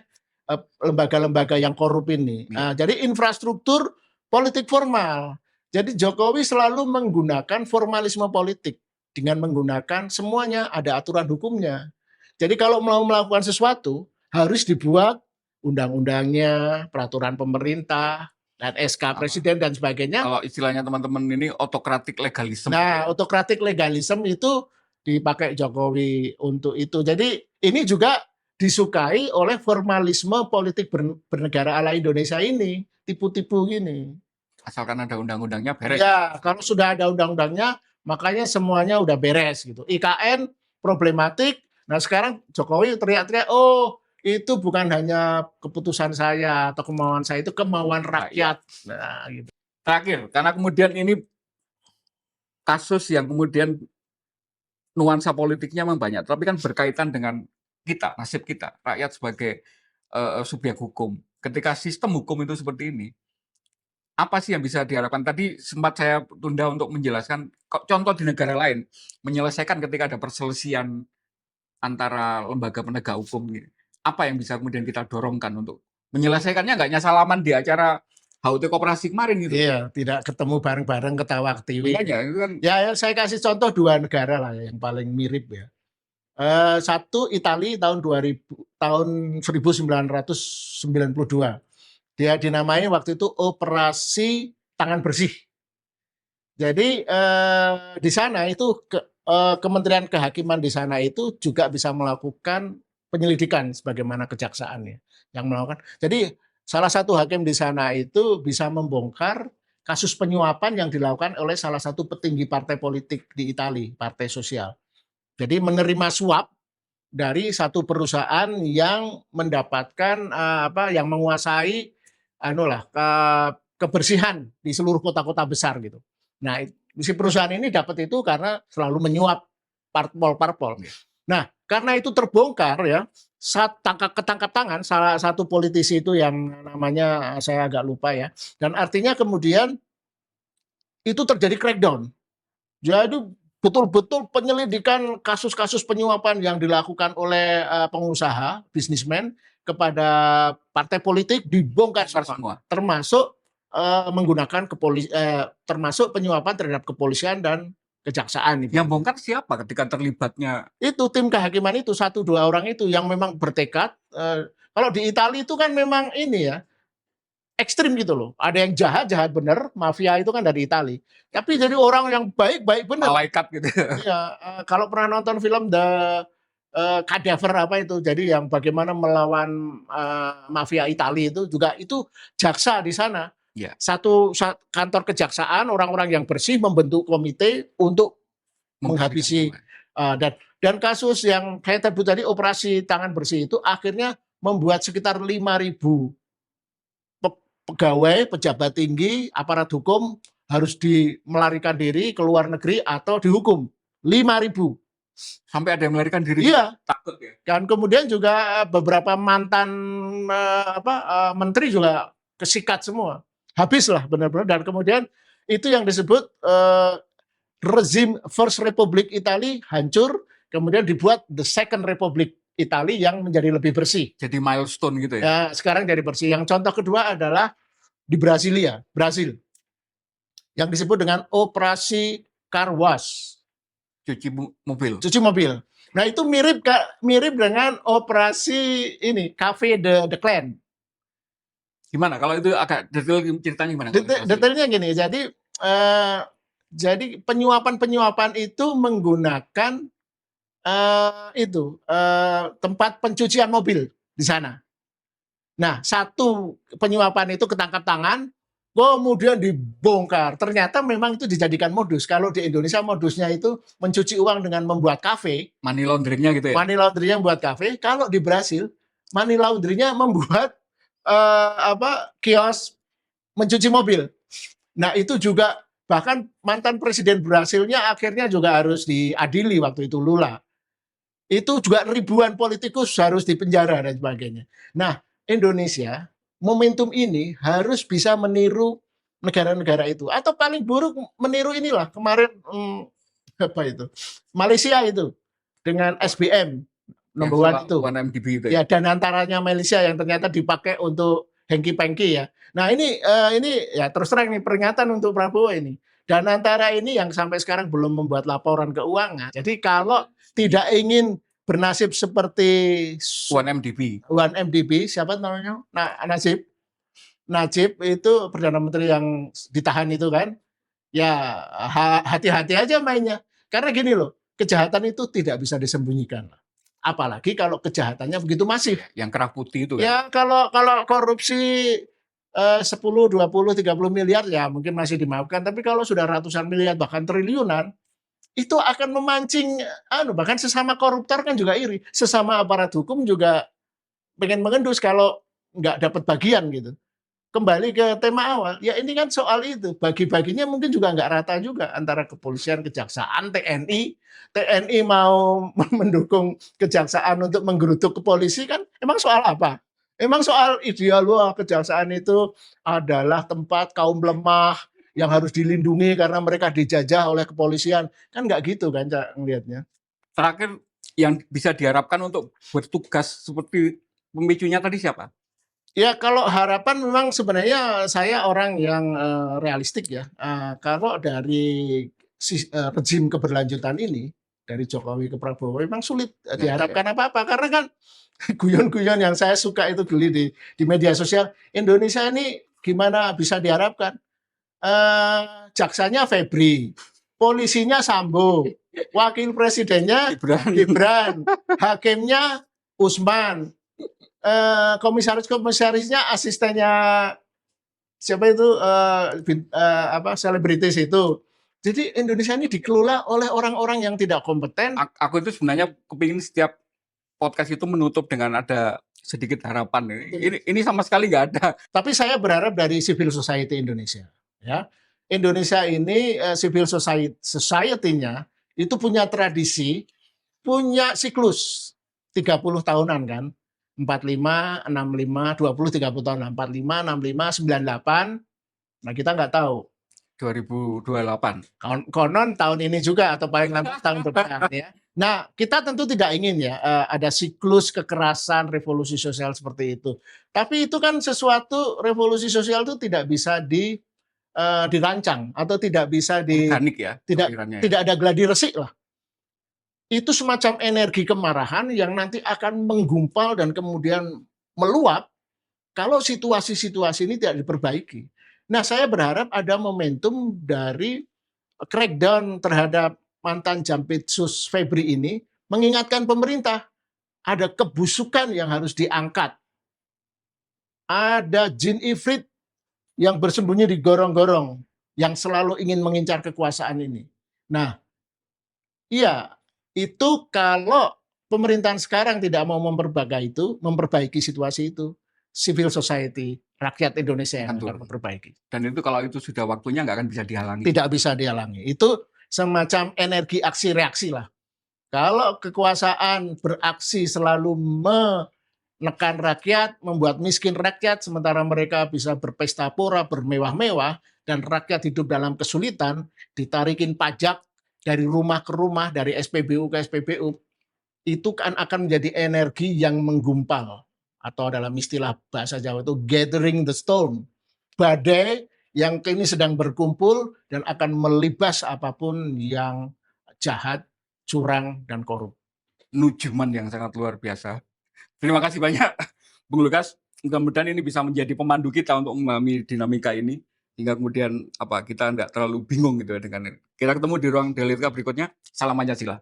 lembaga-lembaga yang korup ini. Nah, jadi infrastruktur politik formal. Jadi Jokowi selalu menggunakan formalisme politik dengan menggunakan semuanya ada aturan hukumnya. Jadi kalau mau melakukan sesuatu harus dibuat undang-undangnya, peraturan pemerintah, dan SK presiden dan sebagainya. Kalau istilahnya teman-teman ini autokratik legalisme. Nah, autokratik legalisme itu dipakai Jokowi untuk itu. Jadi ini juga disukai oleh formalisme politik bernegara ala Indonesia ini, tipu-tipu gini. Asalkan ada undang-undangnya beres. Ya, kalau sudah ada undang-undangnya, makanya semuanya udah beres gitu. IKN problematik. Nah, sekarang Jokowi teriak-teriak, oh itu bukan hanya keputusan saya atau kemauan saya, itu kemauan rakyat. Nah, gitu. Terakhir, karena kemudian ini kasus yang kemudian nuansa politiknya memang banyak, tapi kan berkaitan dengan kita, nasib kita, rakyat sebagai subjek hukum. Ketika sistem hukum itu seperti ini, apa sih yang bisa diharapkan? Tadi sempat saya tunda untuk menjelaskan contoh di negara lain menyelesaikan ketika ada perselisihan antara lembaga penegak hukum ini. Apa yang bisa kemudian kita dorongkan untuk menyelesaikannya? Nggak hanya salaman di acara HUT Koperasi kemarin gitu. Iya, tidak ketemu bareng-bareng ketawa ketiwi. Itu kan Ya, saya kasih contoh dua negara lah yang paling mirip ya. Satu Italia tahun 1992. Dia dinamai waktu itu Operasi Tangan Bersih. Jadi di sana itu Kementerian Kehakiman di sana itu juga bisa melakukan penyelidikan sebagaimana kejaksaannya yang melakukan. Jadi salah satu hakim di sana itu bisa membongkar kasus penyuapan yang dilakukan oleh salah satu petinggi partai politik di Italia, partai sosial. Jadi menerima suap dari satu perusahaan yang mendapatkan yang menguasai kebersihan di seluruh kota-kota besar gitu. Nah, si perusahaan ini dapat itu karena selalu menyuap parpol. Nah, karena itu terbongkar ya, ketangkap tangan salah satu politisi itu yang namanya saya agak lupa ya. Dan artinya kemudian itu terjadi crackdown. Jadi betul-betul penyelidikan kasus-kasus penyuapan yang dilakukan oleh pengusaha, bisnismen kepada partai politik dibongkar semua. Termasuk menggunakan termasuk penyuapan terhadap kepolisian dan kejaksaan. Yang bongkar siapa ketika terlibatnya? Itu tim kehakiman itu 1-2 orang itu yang memang bertekad. Kalau di Italia itu kan memang ini ya ekstrim gitu loh. Ada yang jahat bener, mafia itu kan dari Italia. Tapi jadi orang yang baik bener. Malaikat gitu. Iya, kalau pernah nonton film The Cadaver apa itu, jadi yang bagaimana melawan mafia Italia itu juga itu jaksa di sana. Ya. Satu kantor kejaksaan, orang-orang yang bersih membentuk komite untuk menghabisi dan kasus yang saya sebut tadi Operasi Tangan Bersih itu akhirnya membuat sekitar 5.000 pegawai, pejabat tinggi, aparat hukum harus melarikan diri ke luar negeri atau dihukum. 5.000. Sampai ada yang melarikan diri. Iya, Takut ya. dan kemudian juga beberapa mantan menteri juga kesikat semua. Habislah benar-benar, dan kemudian itu yang disebut rezim First Republic Italia hancur, kemudian dibuat the Second Republic Italia yang menjadi lebih bersih. Jadi milestone gitu ya. Ya, sekarang jadi bersih. Yang contoh kedua adalah di Brasilia, Brasil, yang disebut dengan operasi car wash, Cuci mobil. cuci mobil. Nah, itu mirip dengan operasi ini Cafe de Clan. Gimana? Kalau itu agak detail ceritanya gimana? kalau di Brasil? Detailnya gini, jadi penyuapan itu menggunakan tempat pencucian mobil di sana. Nah, satu penyuapan itu ketangkap tangan, kemudian dibongkar. Ternyata memang itu dijadikan modus. Kalau di Indonesia modusnya itu mencuci uang dengan membuat kafe, Money laundering-nya gitu ya. money laundry-nya membuat kafe. Kalau di Brasil, money laundry-nya membuat kios mencuci mobil. Nah, itu juga bahkan mantan presiden Brasilnya akhirnya juga harus diadili waktu itu, Lula. Itu juga ribuan politikus harus dipenjara dan sebagainya. Nah, Indonesia momentum ini harus bisa meniru negara-negara itu, atau paling buruk meniru inilah kemarin apa itu, Malaysia itu dengan SBM nomor one itu. 1MDB itu ya. Ya, dan antaranya Malaysia yang ternyata dipakai untuk hengki-pengki ya. Nah, ini ya terus terang nih peringatan untuk Prabowo ini. Dan antara ini yang sampai sekarang belum membuat laporan keuangan. Jadi kalau tidak ingin bernasib seperti 1MDB. 1MDB, siapa namanya? Najib itu Perdana Menteri yang ditahan itu kan. Ya, hati-hati aja mainnya. Karena gini loh, kejahatan itu tidak bisa disembunyikan. Apalagi kalau kejahatannya begitu masif. Yang kerah putih itu kan. Ya, kalau korupsi 10, 20, 30 miliar ya mungkin masih dimaafkan, tapi kalau sudah ratusan miliar bahkan triliunan, itu akan memancing bahkan sesama koruptor kan juga iri, sesama aparat hukum juga pengen mengendus kalau nggak dapat bagian gitu. Kembali ke tema awal, ya ini kan soal itu, bagi-baginya mungkin juga nggak rata juga antara kepolisian, kejaksaan, TNI mau mendukung kejaksaan untuk menggerutuk ke polisi kan, emang soal apa? Emang soal ideal loh, kejaksaan itu adalah tempat kaum lemah yang harus dilindungi karena mereka dijajah oleh kepolisian, kan nggak gitu kan Cak ngelihatnya. Terakhir yang bisa diharapkan untuk bertugas seperti pemicunya tadi siapa? Ya, kalau harapan memang sebenarnya saya orang yang realistik ya. Kalau dari rezim keberlanjutan ini, dari Jokowi ke Prabowo, memang sulit diharapkan apa-apa. Karena kan guyon-guyon yang saya suka itu geli di media sosial, Indonesia ini gimana bisa diharapkan? Jaksanya Febri, polisinya Sambo, wakil presidennya Gibran, hakimnya Usman, komisarisnya asistennya siapa itu selebritis itu. Jadi Indonesia ini dikelola oleh orang-orang yang tidak kompeten. Aku itu sebenarnya kepingin setiap podcast itu menutup dengan ada sedikit harapan. Ini sama sekali nggak ada. Tapi saya berharap dari civil society Indonesia. Ya, Indonesia ini civil society-nya itu punya tradisi, punya siklus 30 tahunan kan. 45, 65, 20, 30 tahun. 45, 65, 98. Nah, kita nggak tahu. 2028. Konon tahun ini juga atau paling lambat tahun depan ya. Nah, kita tentu tidak ingin ya ada siklus kekerasan, revolusi sosial seperti itu. Tapi itu kan sesuatu, revolusi sosial itu tidak bisa dirancang atau tidak bisa organik ya. Tidak ada gladi resik lah. Itu semacam energi kemarahan yang nanti akan menggumpal dan kemudian meluap kalau situasi-situasi ini tidak diperbaiki. Nah, saya berharap ada momentum dari crackdown terhadap mantan Jampitsus Febri ini mengingatkan pemerintah ada kebusukan yang harus diangkat. Ada jin ifrit yang bersembunyi di gorong-gorong yang selalu ingin mengincar kekuasaan ini. Nah, iya, itu kalau pemerintahan sekarang tidak mau memperbaiki situasi itu, civil society, rakyat Indonesia yang akan memperbaiki. Dan itu kalau itu sudah waktunya nggak akan bisa dihalangi. Tidak bisa dihalangi. Itu semacam energi aksi reaksi lah. Kalau kekuasaan beraksi selalu menekan rakyat, membuat miskin rakyat, sementara mereka bisa berpesta pora, bermewah-mewah, dan rakyat hidup dalam kesulitan, ditarikin pajak dari rumah ke rumah, dari SPBU ke SPBU, itu kan akan menjadi energi yang menggumpal, atau dalam istilah bahasa Jawa itu gathering the storm, badai yang kini sedang berkumpul dan akan melibas apapun yang jahat, curang, dan korup. Nujuman yang sangat luar biasa. Terima kasih banyak, Bung Lukas. Mudah-mudahan ini bisa menjadi pemandu kita untuk memahami dinamika ini, hingga kemudian kita nggak terlalu bingung gitu ya dengan ini. Kita ketemu di ruang dialektika berikutnya. Salam Pancasila.